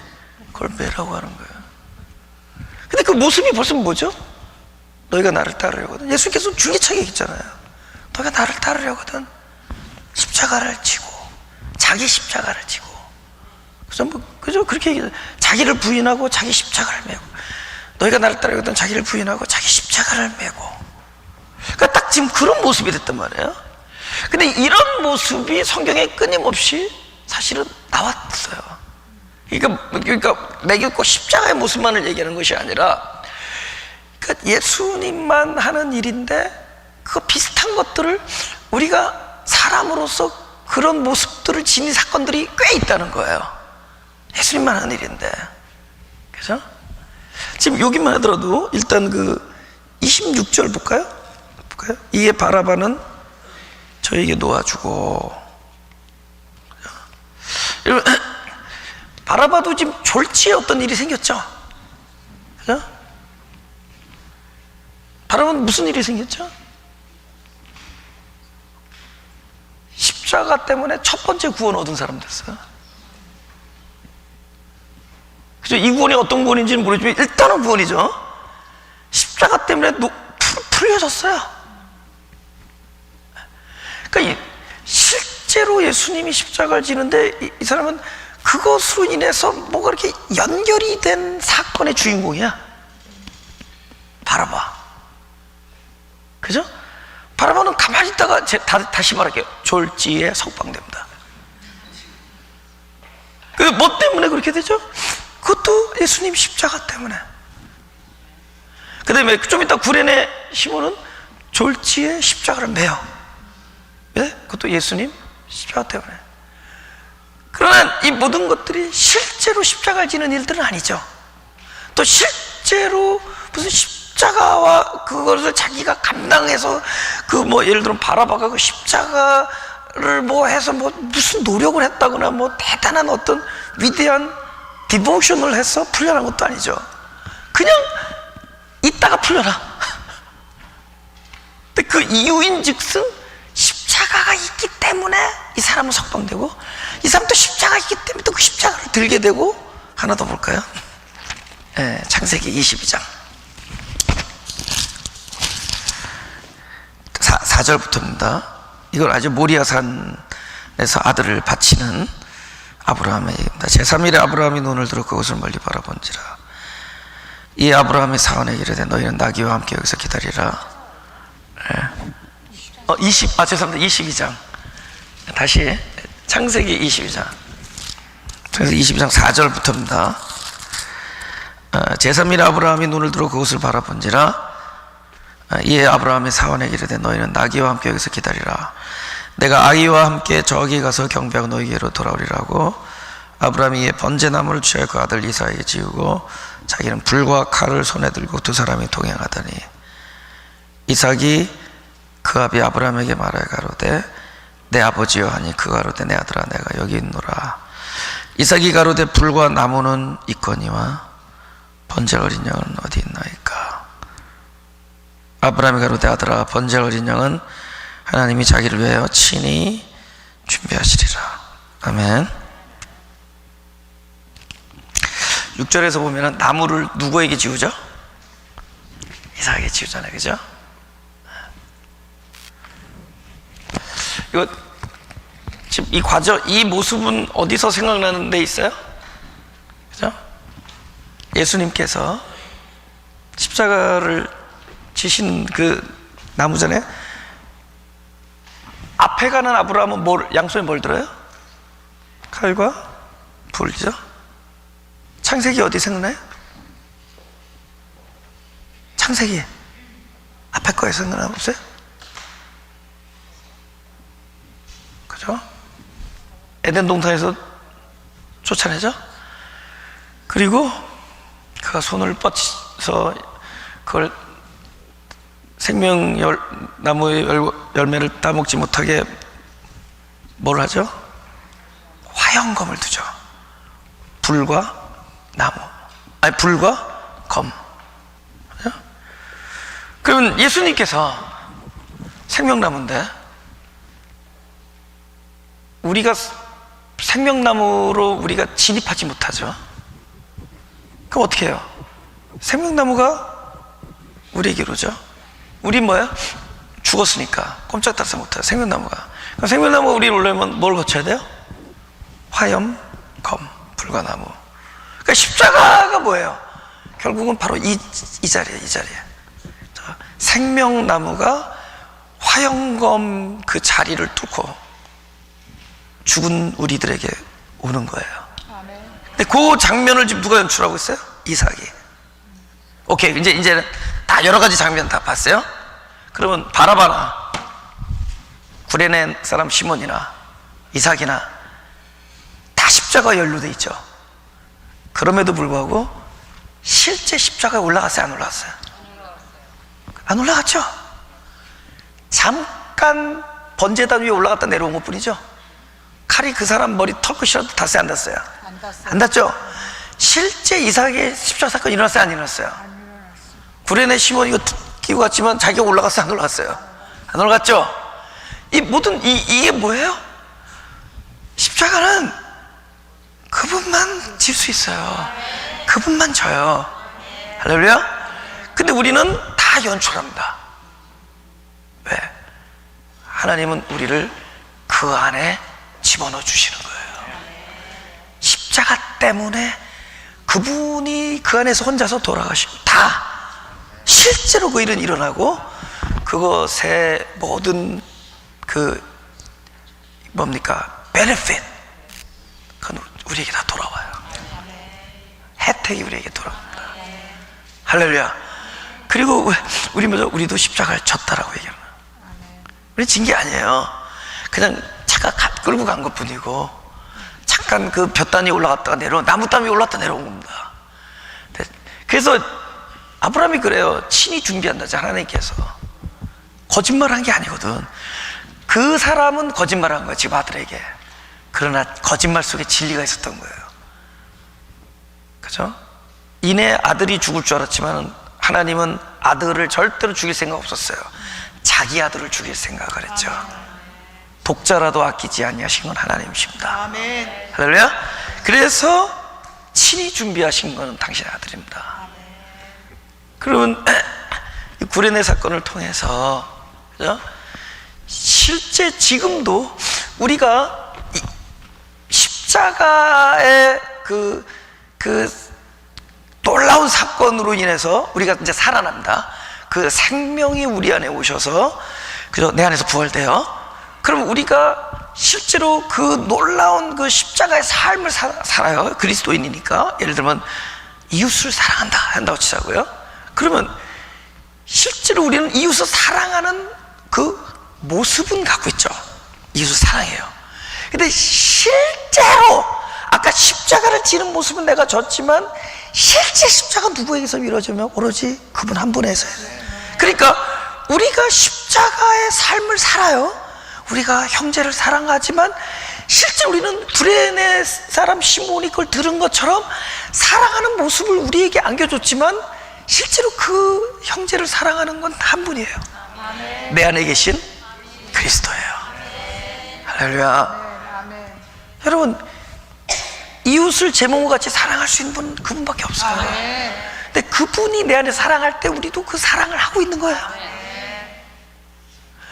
그걸 매라고 하는 거예요. 근데 그 모습이 벌써 뭐죠? 너희가 나를 따르려거든. 예수께서 줄기차게 얘기했잖아요. 너희가 나를 따르려거든 십자가를 지고, 자기 십자가를 지고, 그죠? 그렇게 얘기해요. 자기를 부인하고 자기 십자가를 메고, 너희가 나를 따르거든 자기를 부인하고 자기 십자가를 메고. 그러니까 딱 지금 그런 모습이 됐단 말이에요. 근데 이런 모습이 성경에 끊임없이 사실은 나왔어요. 그러니까 매겼고 십자가의 모습만을 얘기하는 것이 아니라, 그러니까 예수님만 하는 일인데 그 비슷한 것들을 우리가 사람으로서 그런 모습들을 지닌 사건들이 꽤 있다는 거예요. 예수님만 하는 일인데, 그죠? 지금 여기만 하더라도 일단 그 26절 볼까요? 이에 바라바는 저에게 놓아주고. 여러분, 바라바도 지금 졸지에 어떤 일이 생겼죠? 그죠? 바라바는 무슨 일이 생겼죠? 십자가 때문에 첫 번째 구원 얻은 사람 됐어요. 그죠? 이 구원이 어떤 구원인지는 모르지만 일단은 구원이죠. 십자가 때문에 풀려졌어요. 그러니까 실제로 예수님이 십자가를 지는데 이 사람은 그것으로 인해서 뭐가 이렇게 연결이 된 사건의 주인공이야. 바라바. 그죠? 바라바는 가만히 있다가 다시 말할게요. 졸지에 석방됩니다. 뭐 때문에 그렇게 되죠? 그것도 예수님 십자가 때문에. 그 다음에 좀 이따 구레네 시몬은 졸지에 십자가를 매요. 예? 그것도 예수님 십자가 때문에. 그러나 이 모든 것들이 실제로 십자가를 지는 일들은 아니죠. 또 실제로 무슨 십자가와 그것을 자기가 감당해서 그 뭐 예를 들어 바라바가 그 십자가를 뭐 해서 뭐 무슨 노력을 했다거나 뭐 대단한 어떤 위대한 디보션을 해서 풀려난 것도 아니죠. 그냥 있다가 풀려나. 그 이유인즉슨 십자가가 있기 때문에 이 사람은 석방되고, 이 사람도 십자가가 있기 때문에 또 그 십자가를 들게 되고. 하나 더 볼까요? 창세기 22장 4절부터입니다. 이걸 아주 모리아산에서 아들을 바치는 아브라함의 얘기입니다. 제3일에 아브라함이 눈을 들어 그것을 멀리 바라본지라. 이 아브라함의 사원에게 이르되 너희는 나귀와 함께 여기서 기다리라. 죄송합니다. 22장 다시 창세기 22장 22장 4절부터입니다. 제3일에 아브라함이 눈을 들어 그것을 바라본지라. 이에 아브라함의 사원에게 이르되 너희는 나귀와 함께 여기서 기다리라. 내가 아이와 함께 저기 가서 경배하고 너희에게로 돌아오리라고. 아브라함이 이에 번제나무를 취하여 그 아들 이삭에게 지우고 자기는 불과 칼을 손에 들고 두 사람이 동행하더니 이삭이 그 아비 아브라함에게 말하여 가로되 내 아버지여 하니 그가 가로되 내 아들아 내가 여기 있노라. 이삭이 가로되 불과 나무는 있거니와 번제 어린 양은 어디 있나이까. 아브라함이 가로되 아들아 번제 어린 양은 하나님이 자기를 위하여 친히 준비하시리라. 아멘. 6절에서 보면은 나무를 누구에게 지우죠? 이삭에게 지우잖아요, 그죠? 이거 지금 이 과정, 이 모습은 어디서 생각나는 데 있어요? 그죠? 예수님께서 십자가를 지신 그 나무전에 앞에 가는 아브라함은 양손에 뭘 들어요? 칼과 불이죠? 창세기 어디 생각나요? 창세기 앞에 거에 생각나 보세요. 그죠? 에덴 동산에서 쫓아내죠? 그리고 그가 손을 뻗쳐서 그걸 생명나무의 열매를 따먹지 못하게 뭘 하죠? 화형검을 두죠. 불과 나무, 불과 검. 그러면 예수님께서 생명나무인데 우리가 생명나무로 우리가 진입하지 못하죠. 그럼 어떻게 해요? 생명나무가 우리에게로죠. 우리 뭐야? 죽었으니까 꼼짝달싹 못해요. 생명나무가. 그럼 생명나무가 우리를 오려면 뭘 거쳐야 돼요? 화염, 검, 불과 나무. 그러니까 십자가가 뭐예요? 결국은 바로 이 자리에, 이 자리에. 생명나무가 화염검 그 자리를 뚫고 죽은 우리들에게 오는 거예요. 근데 그 장면을 지금 누가 연출하고 있어요? 이삭이. 오케이, 이제는 다 여러 가지 장면 다 봤어요? 그러면 바라바나 구레네 사람 시몬이나 이삭이나 다 십자가 연루돼 있죠. 그럼에도 불구하고 실제 십자가에 올라갔어요? 안 올라갔어요? 안 올라갔죠? 잠깐 번제단 위에 올라갔다 내려온 것 뿐이죠. 칼이 그 사람 머리 털끝이라도 닿았어요? 안 닿았어요? 안 닿았죠? 실제 이삭의 십자가 사건이 일어났어요? 안 일어났어요? 구레네 시몬 이거 끼고 갔지만 자기가 올라갔어요? 안 올라갔어요? 안 올라갔죠? 이 모든 이게 뭐예요? 십자가는 그분만 질 수 있어요. 그분만 져요. 할렐루야. 근데 우리는 다 연출합니다. 왜? 하나님은 우리를 그 안에 집어넣어 주시는 거예요. 십자가 때문에 그분이 그 안에서 혼자서 돌아가시고 다 실제로 그 일은 일어나고 그것의 모든 그 뭡니까? 베네핏 그건 우리에게 다 돌아와요. 혜택이 우리에게 돌아옵니다. 할렐루야. 그리고 우리도 십자가를 졌다라고 얘기하는 거예요. 우리 진 게 아니에요. 그냥 차가 끌고 간 것 뿐이고 잠깐 그 볕단이 올라갔다가 내려온 나무땀이 올라갔다 내려온 겁니다. 그래서 아브라함이 그래요. 친히 준비한다지 하나님께서. 거짓말한 게 아니거든. 그 사람은 거짓말한 거야 지금 아들에게. 그러나 거짓말 속에 진리가 있었던 거예요. 그죠? 이내 아들이 죽을 줄 알았지만 하나님은 아들을 절대로 죽일 생각 없었어요. 자기 아들을 죽일 생각을 했죠. 독자라도 아끼지 아니하신 건 하나님이십니다. 아멘. 할렐루야. 그래서 친히 준비하신 것은 당신의 아들입니다. 그러면 이 구레네 사건을 통해서, 그죠? 실제 지금도 우리가 이 십자가의 그 놀라운 사건으로 인해서 우리가 이제 살아납니다. 그 생명이 우리 안에 오셔서, 그죠? 내 안에서 부활돼요. 그럼 우리가 실제로 그 놀라운 그 십자가의 삶을 살아요. 그리스도인이니까. 예를 들면 이웃을 사랑한다 한다고 치자고요. 그러면 실제로 우리는 이웃을 사랑하는 그 모습은 갖고 있죠. 이웃을 사랑해요. 근데 실제로 아까 십자가를 지는 모습은 내가 졌지만 실제 십자가 누구에게서 이루어지면 오로지 그분 한 분에서. 그러니까 우리가 십자가의 삶을 살아요. 우리가 형제를 사랑하지만 실제 우리는 구레네 사람 시몬이 그걸 들은 것처럼 사랑하는 모습을 우리에게 안겨줬지만 실제로 그 형제를 사랑하는 건 한 분이에요. 내 안에 계신 그리스도예요. 할렐루야. 여러분, 이웃을 제 몸과 같이 사랑할 수 있는 분은 그분밖에 없어요. 근데 그분이 내 안에 사랑할 때 우리도 그 사랑을 하고 있는 거예요.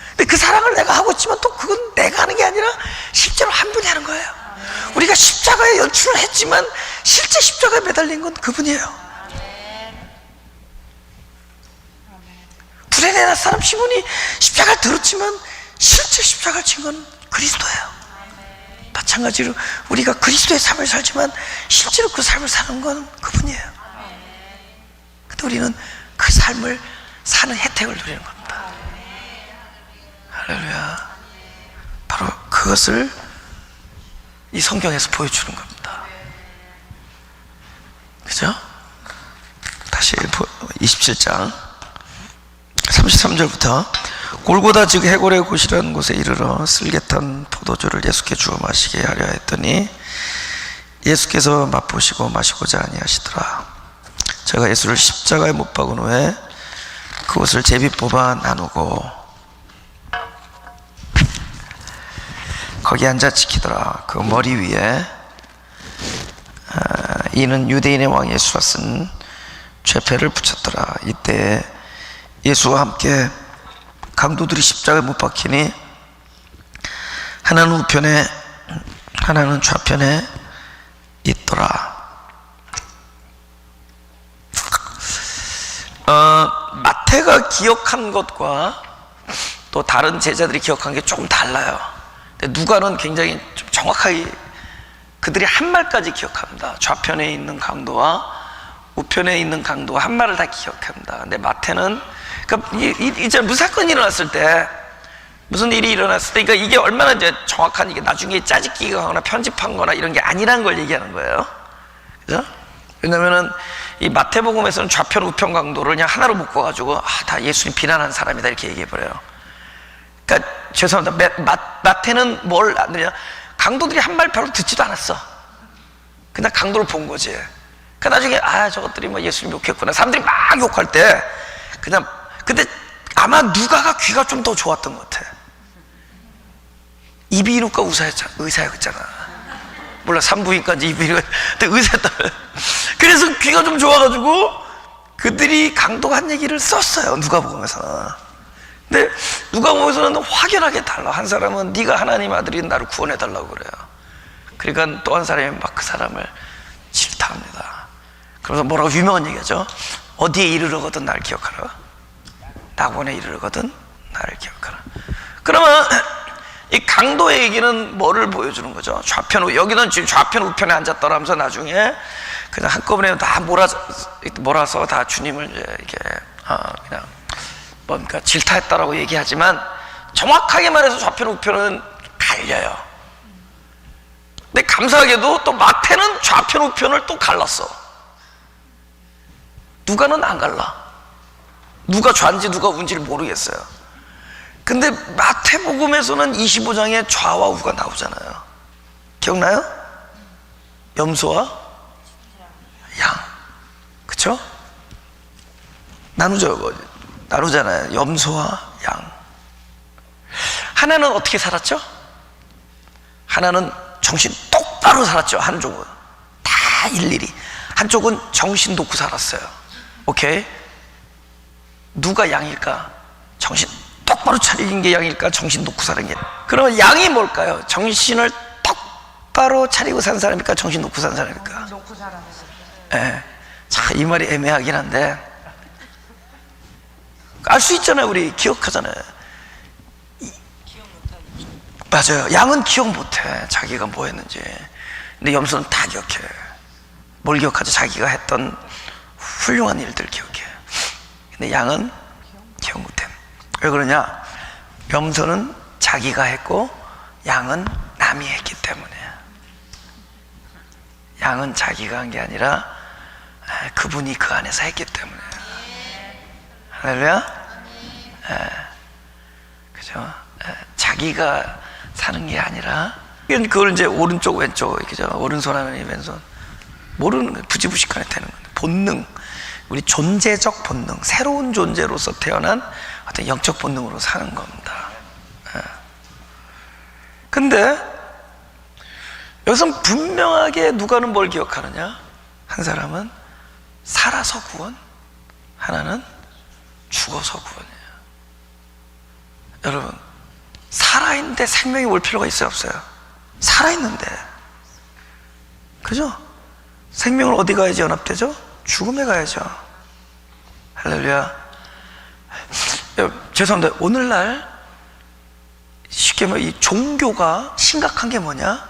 근데 그 사랑을 내가 하고 있지만 또 그건 내가 하는 게 아니라 실제로 한 분이 하는 거예요. 우리가 십자가에 연출을 했지만 실제 십자가에 매달린 건 그분이에요. 구레네 사람 시몬이 십자가를 들었지만 실제 십자가를 친 건 그리스도예요. 마찬가지로 우리가 그리스도의 삶을 살지만 실제로 그 삶을 사는 건 그분이에요. 근데 우리는 그 삶을 사는 혜택을 누리는 겁니다. 할렐루야. 바로 그것을 이 성경에서 보여주는 겁니다. 그죠? 다시 27장 33절부터 골고다 즉 해골의 곳이라는 곳에 이르러 쓸개탄 포도주를 예수께 주어 마시게 하려 했더니 예수께서 맛보시고 마시고자 아니하시더라. 제가 예수를 십자가에 못 박은 후에 그것을 제비 뽑아 나누고 거기 앉아 지키더라. 그 머리 위에 이는 유대인의 왕 예수라 쓴 죄패를 붙였더라. 이때 예수와 함께 강도들이 십자가에 못 박히니 하나는 우편에 하나는 좌편에 있더라. 마태가 기억한 것과 또 다른 제자들이 기억한 게 조금 달라요. 근데 누가는 굉장히 좀 정확하게 그들이 한 말까지 기억합니다. 좌편에 있는 강도와 우편에 있는 강도와 한 말을 다 기억합니다. 근데 마태는, 그러니까 이제 무슨 사건이 일어났을 때, 무슨 일이 일어났을 때, 그러니까 이게 얼마나 이제 정확한, 이게 나중에 짜집기가 하거나 편집한 거나 이런 게 아니라는 걸 얘기하는 거예요. 그죠? 왜냐면은 이 마태복음에서는 좌편 우편 강도를 그냥 하나로 묶어가지고 다 예수님 비난한 사람이다 이렇게 얘기해버려요. 그러니까 죄송합니다. 마태는 뭘 안 들냐, 강도들이 한 말 별로 듣지도 않았어. 그냥 강도를 본 거지. 그 나중에 저것들이 뭐 예수님 욕했구나, 사람들이 막 욕할 때 그냥, 근데 아마 누가가 귀가 좀 더 좋았던 것 같아. 이비인후과 의사였잖아. 몰라, 산부인과인지 이비인후과, 근데 의사였다며. 그래서 귀가 좀 좋아가지고 그들이 강도가 한 얘기를 썼어요, 누가복음에서는. 근데 누가복음에서는 확연하게 달라. 한 사람은 네가 하나님 아들인 나를 구원해달라고 그래요. 그러니까 또 한 사람이 막 그 사람을 질타합니다. 그래서 뭐라고 유명한 얘기하죠. 어디에 이르르거든 나를 기억하라. 낙원에 이르르거든 나를 기억하라. 그러면 이 강도의 얘기는 뭐를 보여주는 거죠? 여기는 지금 좌편 우편에 앉았더라면서 나중에 그냥 한꺼번에 다 몰아서 다 주님을 이렇게 그냥 뭔가 질타했다라고 얘기하지만 정확하게 말해서 좌편 우편은 갈려요. 근데 감사하게도 또 마태는 좌편 우편을 또 갈랐어. 누가는 안 갈라. 누가 좌인지 누가 우인지를 모르겠어요. 근데 마태복음에서는 25장에 좌와 우가 나오잖아요. 기억나요? 염소와 양, 그쵸? 나누잖아요. 염소와 양. 하나는 어떻게 살았죠? 하나는 정신 똑바로 살았죠. 한쪽은 다 일일이, 한쪽은 정신 놓고 살았어요. 오케이? 누가 양일까? 정신 똑바로 차리는 게 양일까? 정신 놓고 사는 게. 그러면 양이 뭘까요? 정신을 똑바로 차리고 산 사람일까? 정신 놓고 산 사람일까? 놓고 살았어요. 예. 참, 이 말이 애매하긴 한데 알 수 있잖아요. 우리 기억하잖아요. 맞아요. 양은 기억 못해, 자기가 뭐 했는지. 근데 염소는 다 기억해. 뭘 기억하죠? 자기가 했던 훌륭한 일들 기억해. 근데 양은 기억 못해. 왜 그러냐? 염소는 자기가 했고 양은 남이 했기 때문에. 양은 자기가 한 게 아니라 그분이 그 안에서 했기 때문에. 할렐루야? 그죠? 자기가 사는 게 아니라, 그걸 이제 오른쪽 왼쪽, 그죠? 오른손 하나님 왼손, 모르는 거예요. 부지부식간에 되는 거예요. 본능, 우리 존재적 본능, 새로운 존재로서 태어난 어떤 영적 본능으로 사는 겁니다. 근데 여기서 분명하게 누가는 뭘 기억하느냐? 한 사람은 살아서 구원, 하나는 죽어서 구원이에요. 여러분, 살아있는데 생명이 올 필요가 있어요, 없어요? 살아있는데, 그죠? 생명을 어디 가야지 연합되죠? 죽음에 가야죠. 할렐루야. 죄송합니다. 오늘날 쉽게 말해 이 종교가 심각한 게 뭐냐?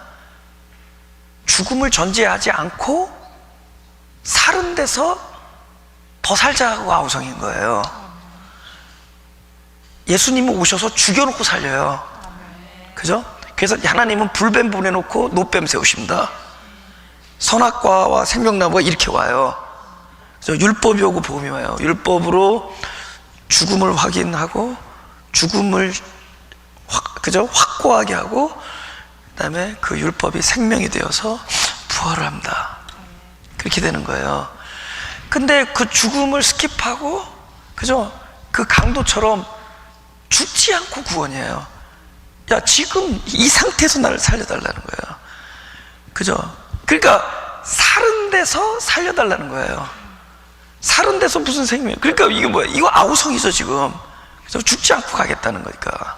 죽음을 전제하지 않고 사는 데서 더 살자고 아우성인 거예요. 예수님은 오셔서 죽여놓고 살려요. 그죠? 그래서 하나님은 불뱀 보내놓고 노뱀 세우십니다. 선악과와 생명나무가 이렇게 와요. 그래서 율법이 오고 복음이 와요. 율법으로 죽음을 확인하고 죽음을 그죠? 확고하게 하고, 그 다음에 그 율법이 생명이 되어서 부활을 합니다. 그렇게 되는 거예요. 근데 그 죽음을 스킵하고, 그죠? 그 강도처럼 죽지 않고 구원이에요. 야, 지금 이 상태에서 나를 살려달라는 거예요. 그죠? 그러니까 사는 데서 살려달라는 거예요. 사는 데서 무슨 생명? 그러니까 이게 뭐야? 이거 아우성이죠 지금. 그래서 죽지 않고 가겠다는 거니까.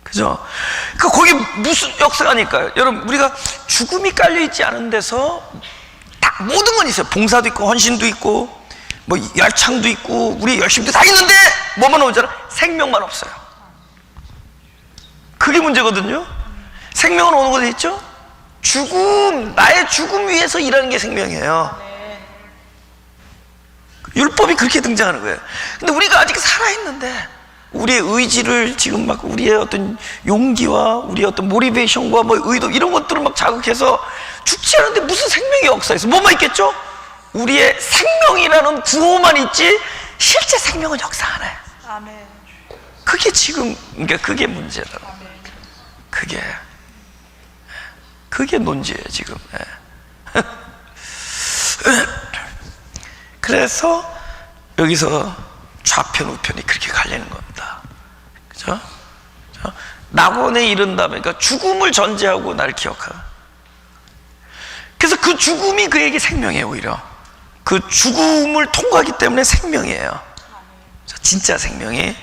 그죠? 그러니까 거기 무슨 역사가니까요. 여러분, 우리가 죽음이 깔려있지 않은 데서 다 모든 건 있어요. 봉사도 있고 헌신도 있고 뭐 열창도 있고 우리 열심도 다 있는데 뭐만 오잖아? 생명만 없어요. 그게 문제거든요. 생명은 어느 곳에 있죠? 죽음, 나의 죽음 위해서 일하는 게 생명이에요. 율법이 그렇게 등장하는 거예요. 근데 우리가 아직 살아있는데 우리의 의지를 지금 막 우리의 어떤 용기와 우리의 어떤 모티베이션과 뭐 의도 이런 것들을 막 자극해서 죽지 않은데 무슨 생명의 역사에서 뭐만 있겠죠? 우리의 생명이라는 구호만 있지 실제 생명은 역사 안 해. 아멘. 그게 지금, 그러니까 그게 문제라고. 그게 논지예요 지금. 그래서 여기서 좌편 우편이 그렇게 갈리는 겁니다. 그죠? 낙원에 이른다면, 그러니까 죽음을 전제하고 날 기억하라. 그래서 그 죽음이 그에게 생명이에요. 오히려 그 죽음을 통과하기 때문에 생명이에요. 진짜 생명이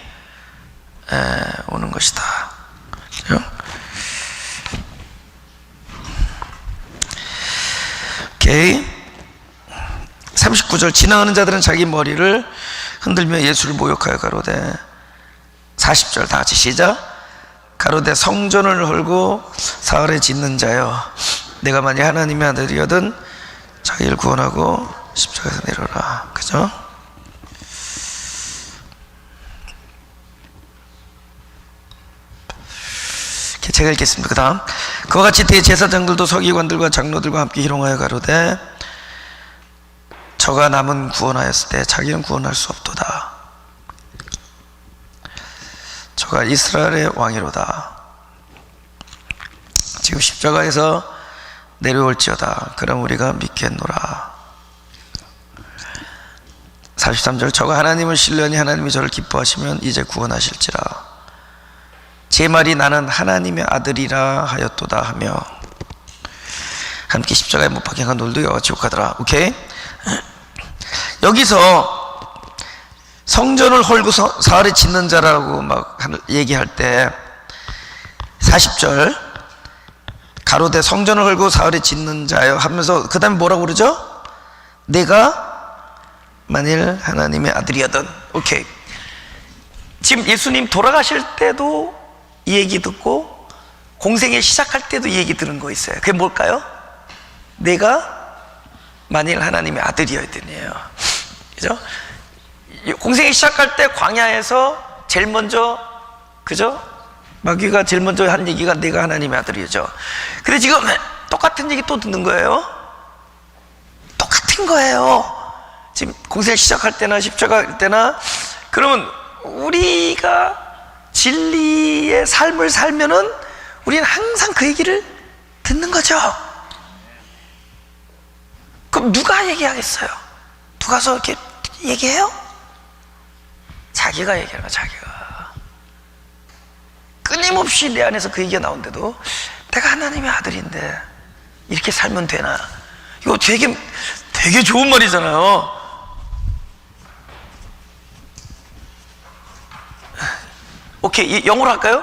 오는 것이다. 그죠? 오케이. 39절, 지나가는 자들은 자기 머리를 흔들며 예수를 모욕하여 가로되, 40절 다 같이 시작. 가로되 성전을 헐고 사흘에 짓는 자여, 내가 만약 하나님의 아들이거든 자기를 구원하고 십자가에서 내려라. 그죠? 제가 읽겠습니다. 그 다음, 그와 같이 대제사장들도 서기관들과 장로들과 함께 희롱하여 가로되, 저가 남은 구원하였을 때 자기는 구원할 수 없도다. 저가 이스라엘의 왕이로다. 지금 십자가에서 내려올지어다. 그럼 우리가 믿겠노라. 43절, 저가 하나님을 신뢰하니 하나님이 저를 기뻐하시면 이제 구원하실지라. 제 말이 나는 하나님의 아들이라 하였도다 하며 함께 십자가에 못 박힌 놀도 여와 지옥 가더라. 오케이? 여기서 성전을 헐고 사흘에 짓는 자라고 막 얘기할 때 40절 가로되 성전을 헐고 사흘에 짓는 자여 하면서 그 다음에 뭐라고 그러죠? 내가 만일 하나님의 아들이었던. 오케이. 지금 예수님 돌아가실 때도 이 얘기 듣고 공생애 시작할 때도 이 얘기 들은 거 있어요. 그게 뭘까요? 내가 만일 하나님의 아들이었더니요. 그죠? 공생애 시작할 때 광야에서 제일 먼저, 그죠? 마귀가 제일 먼저 한 얘기가 내가 하나님의 아들이죠. 근데 지금 똑같은 얘기 또 듣는 거예요. 똑같은 거예요. 지금 공생애 시작할 때나 십자가 할 때나. 그러면 우리가 진리의 삶을 살면은 우리는 항상 그 얘기를 듣는 거죠. 그럼 누가 얘기하겠어요? 누가서 이렇게 얘기해요? 자기가 얘기하는 거야. 자기가 끊임없이 내 안에서 그 얘기가 나오는데도 내가 하나님의 아들인데 이렇게 살면 되나? 이거 되게 좋은 말이잖아요. 오케이, 영어로 할까요?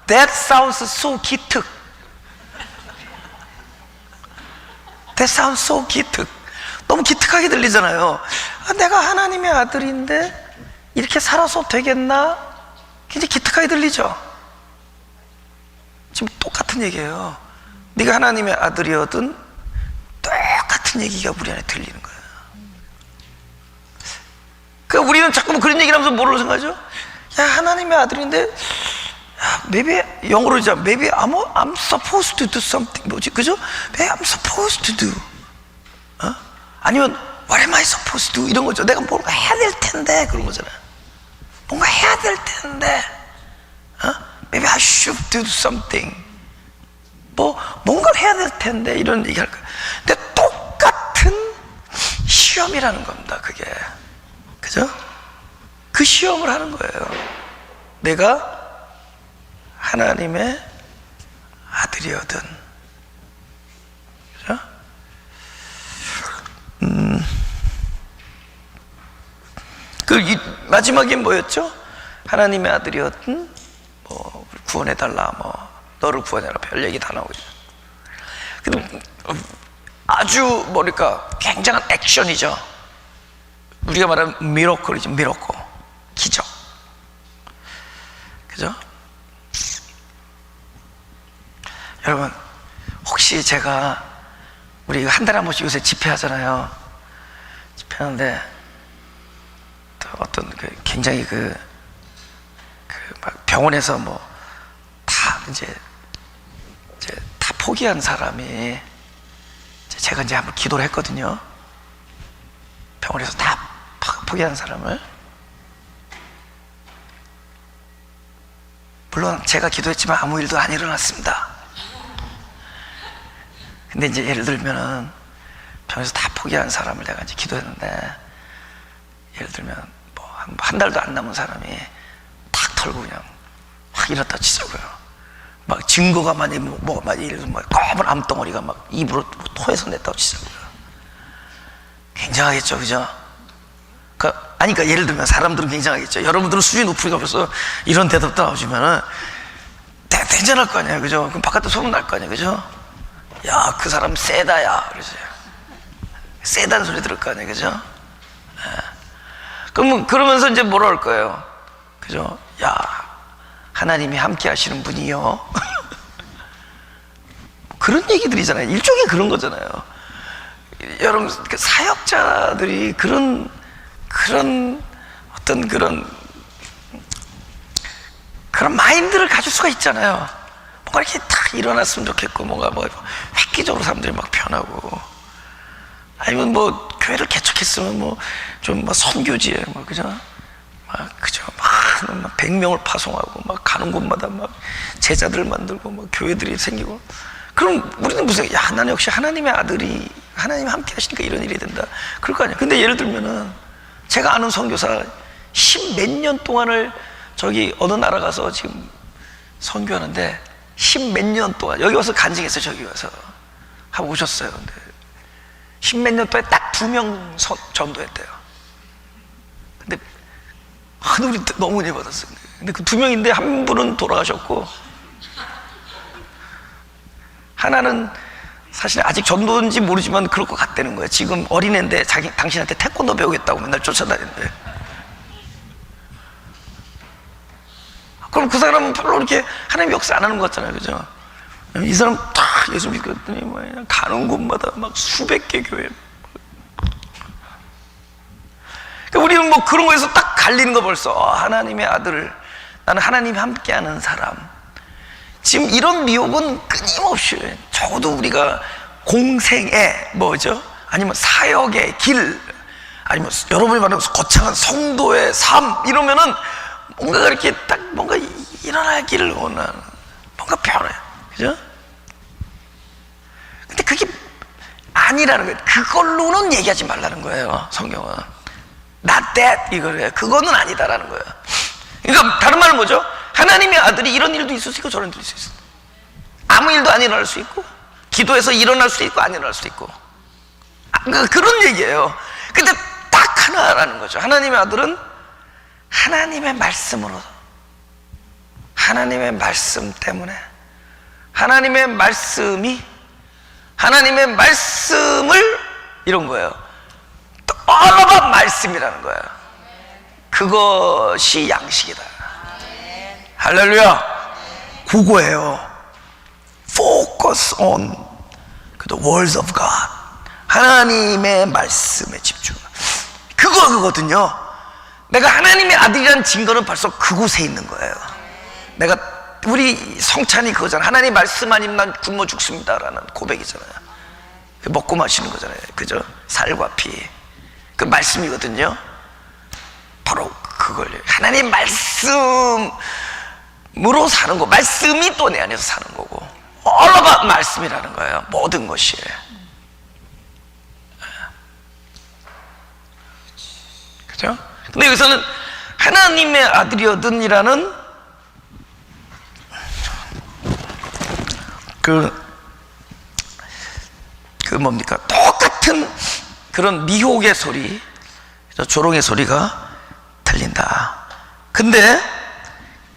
That sounds so 기특. That sounds so 기특. 너무 기특하게 들리잖아요. 내가 하나님의 아들인데 이렇게 살아서 되겠나? 굉장히 기특하게 들리죠. 지금 똑같은 얘기예요. 네가 하나님의 아들이어든 똑같은 얘기가 우리 안에 들리는 거예요. 그러니까 우리는 자꾸 그런 얘기를 하면서 뭐라고 생각하죠? 야, 하나님의 아들인데, 야, maybe, 영어로 이제, maybe I'm supposed to do something. 뭐지, 그죠? Maybe I'm supposed to do. 아니면, what am I supposed to do? 이런 거죠. 내가 뭔가 해야 될 텐데. 그런 거잖아요. 뭔가 해야 될 텐데. Maybe I should do something. 뭔가를 해야 될 텐데. 이런 얘기 할 거예요. 근데 똑같은 시험이라는 겁니다, 그게. 그죠? 그 시험을 하는 거예요. 내가 하나님의 아들이거든. 그죠? 마지막에 뭐였죠? 하나님의 아들이었든, 구원해달라, 너를 구원해라. 별 얘기 다 나오죠. 근데 아주 뭐랄까, 굉장한 액션이죠. 우리가 말하는 미러클이죠, 미러클. 기적. 그죠? 여러분, 혹시 제가, 우리 한 달에 한 번씩 요새 집회하잖아요. 집회하는데, 어떤 굉장히 막 병원에서 다 이제 다 포기한 사람이, 제가 이제 한번 기도를 했거든요. 병원에서 다 포기한 사람을. 물론 제가 기도했지만 아무 일도 안 일어났습니다. 근데 이제 예를 들면은 병원에서 다 포기한 사람을 내가 이제 기도했는데, 예를 들면 한 달도 안 남은 사람이 탁 털고 그냥 확 일어났다 치자고요. 막 증거가 많이 예를 들면 검은 암덩어리가 막 입으로 토해서 냈다고 치자고요. 굉장하겠죠, 그죠? 그러니까 예를 들면 사람들은 굉장하겠죠. 여러분들은 수준이 높으니까 벌써 이런 대답도 나오시면은 대단할 거 아니에요, 그죠? 그럼 바깥에 소문 날 거 아니에요, 그죠? 야, 그 사람 세다, 야, 그러죠. 세다는 소리 들을 거 아니에요, 그죠? 그러면서 이제 뭐라 할 거예요, 그죠? 야, 하나님이 함께 하시는 분이요. 그런 얘기들이잖아요. 일종의 그런 거잖아요. 여러분, 사역자들이 그런 어떤 그런 마인드를 가질 수가 있잖아요. 뭔가 이렇게 딱 일어났으면 좋겠고, 뭔가 획기적으로 사람들이 막 변하고, 아니면 교회를 개척했으면 좀 선교지에 그죠? 그죠? 막 100명을 파송하고 막 가는 곳마다 막 제자들 만들고 막 교회들이 생기고. 그럼 우리는 무슨, 야, 나는 역시 하나님의 아들이, 하나님이 함께 하시니까 이런 일이 된다, 그럴 거 아니에요. 근데 예를 들면은 제가 아는 선교사 10몇 년 동안을 어느 나라 가서 지금 선교하는데 10몇 년 동안 여기 와서 간증했어요. 저기 와서 하고 오셨어요. 근데 10몇 년 동안 딱 2명 전도했대요. 근데 하늘이 너무 은혜 받았어요. 근데 그 2명인데 한 분은 돌아가셨고 하나는 사실 아직 전도인지 모르지만 그럴 것 같다는 거예요. 지금 어린애인데 당신한테 태권도 배우겠다고 맨날 쫓아다니는데. 그럼 그 사람은 별로 그렇게 하나님 역사 안 하는 것 같잖아요. 그죠? 이 사람 다 예수 믿고 했더니 그냥 가는 곳마다 막 수백 개 교회. 그러니까 우리는 뭐 그런 거에서 딱 갈리는 거 벌써. 하나님의 아들, 나는 하나님이 함께하는 사람. 지금 이런 미혹은 끊임없이 적어도 우리가 공생의 뭐죠? 아니면 사역의 길, 아니면 여러분이 말하는 거창한 성도의 삶 이러면은 뭔가 이렇게 딱 뭔가 일어나기를 원하는 뭔가 변해, 그죠? 근데 그게 아니라는 거예요. 그걸로는 얘기하지 말라는 거예요. 성경은 not that 이거래요. 그거는 아니다라는 거예요. 그러니까 다른 말은 뭐죠? 하나님의 아들이 이런 일도 있을 수 있고 저런 일도 있을 수 있어요. 아무 일도 안 일어날 수 있고 기도해서 일어날 수도 있고 안 일어날 수도 있고 그런 얘기예요. 근데 딱 하나라는 거죠. 하나님의 아들은 하나님의 말씀으로, 하나님의 말씀 때문에, 하나님의 말씀이 하나님의 말씀을 이런 거예요. all about 말씀이라는 거예요. 그것이 양식이다. 할렐루야. 그거예요. Focus on the words of God. 하나님의 말씀에 집중. 그거거든요. 내가 하나님의 아들이라는 증거는 벌써 그곳에 있는 거예요. 내가 우리 성찬이 그거잖아. 하나님 말씀 아니면 난 굶어 죽습니다라는 고백이잖아요. 먹고 마시는 거잖아요. 그죠? 살과 피. 그 말씀이거든요. 바로 그걸 하나님 말씀으로 사는 거. 말씀이 또 내 안에서 사는 거고. all about 말씀이라는 거예요. 모든 것이. 그죠? 근데 여기서는 하나님의 아들이거든이라는 그 뭡니까? 똑같은 그런 미혹의 소리, 조롱의 소리가 들린다. 근데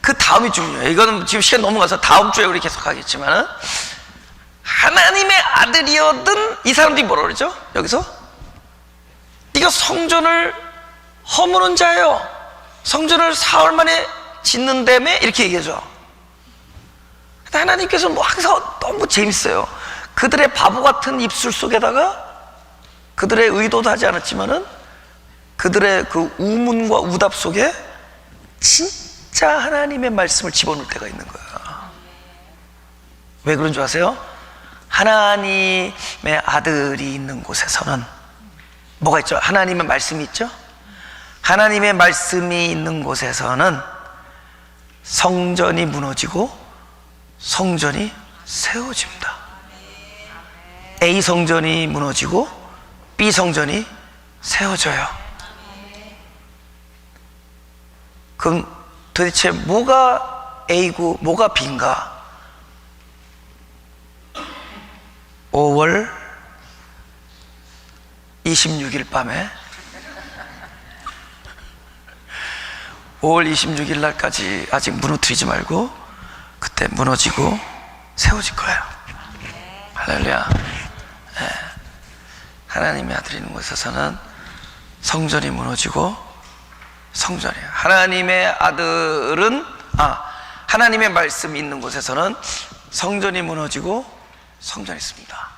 그 다음이 중요해요. 이거는 지금 시간 넘어가서 다음 주에 우리 계속 하겠지만, 하나님의 아들이거든 이 사람들이 뭐라 그러죠? 여기서 네가 성전을 허무는 자요, 성전을 사흘 만에 짓는다며 이렇게 얘기하죠. 근데 하나님께서는 뭐 항상 너무 재밌어요. 그들의 바보 같은 입술 속에다가 그들의 의도도 하지 않았지만은 그들의 그 우문과 우답 속에 진짜 하나님의 말씀을 집어넣을 때가 있는 거야. 왜 그런 줄 아세요? 하나님의 아들이 있는 곳에서는 뭐가 있죠? 하나님의 말씀이 있죠? 하나님의 말씀이 있는 곳에서는 성전이 무너지고 성전이 세워집니다. A 성전이 무너지고 B 성전이 세워져요. 그럼 도대체 뭐가 A고 뭐가 B인가? 5월 26일 밤에 5월 26일 날까지 아직 무너뜨리지 말고 그때 무너지고 세워질 거예요. 할렐루야. 네. 하나님의 아들이 있는 곳에서는 성전이 무너지고 성전이, 하나님의 아들은 하나님의 말씀이 있는 곳에서는 성전이 무너지고 성전이 있습니다.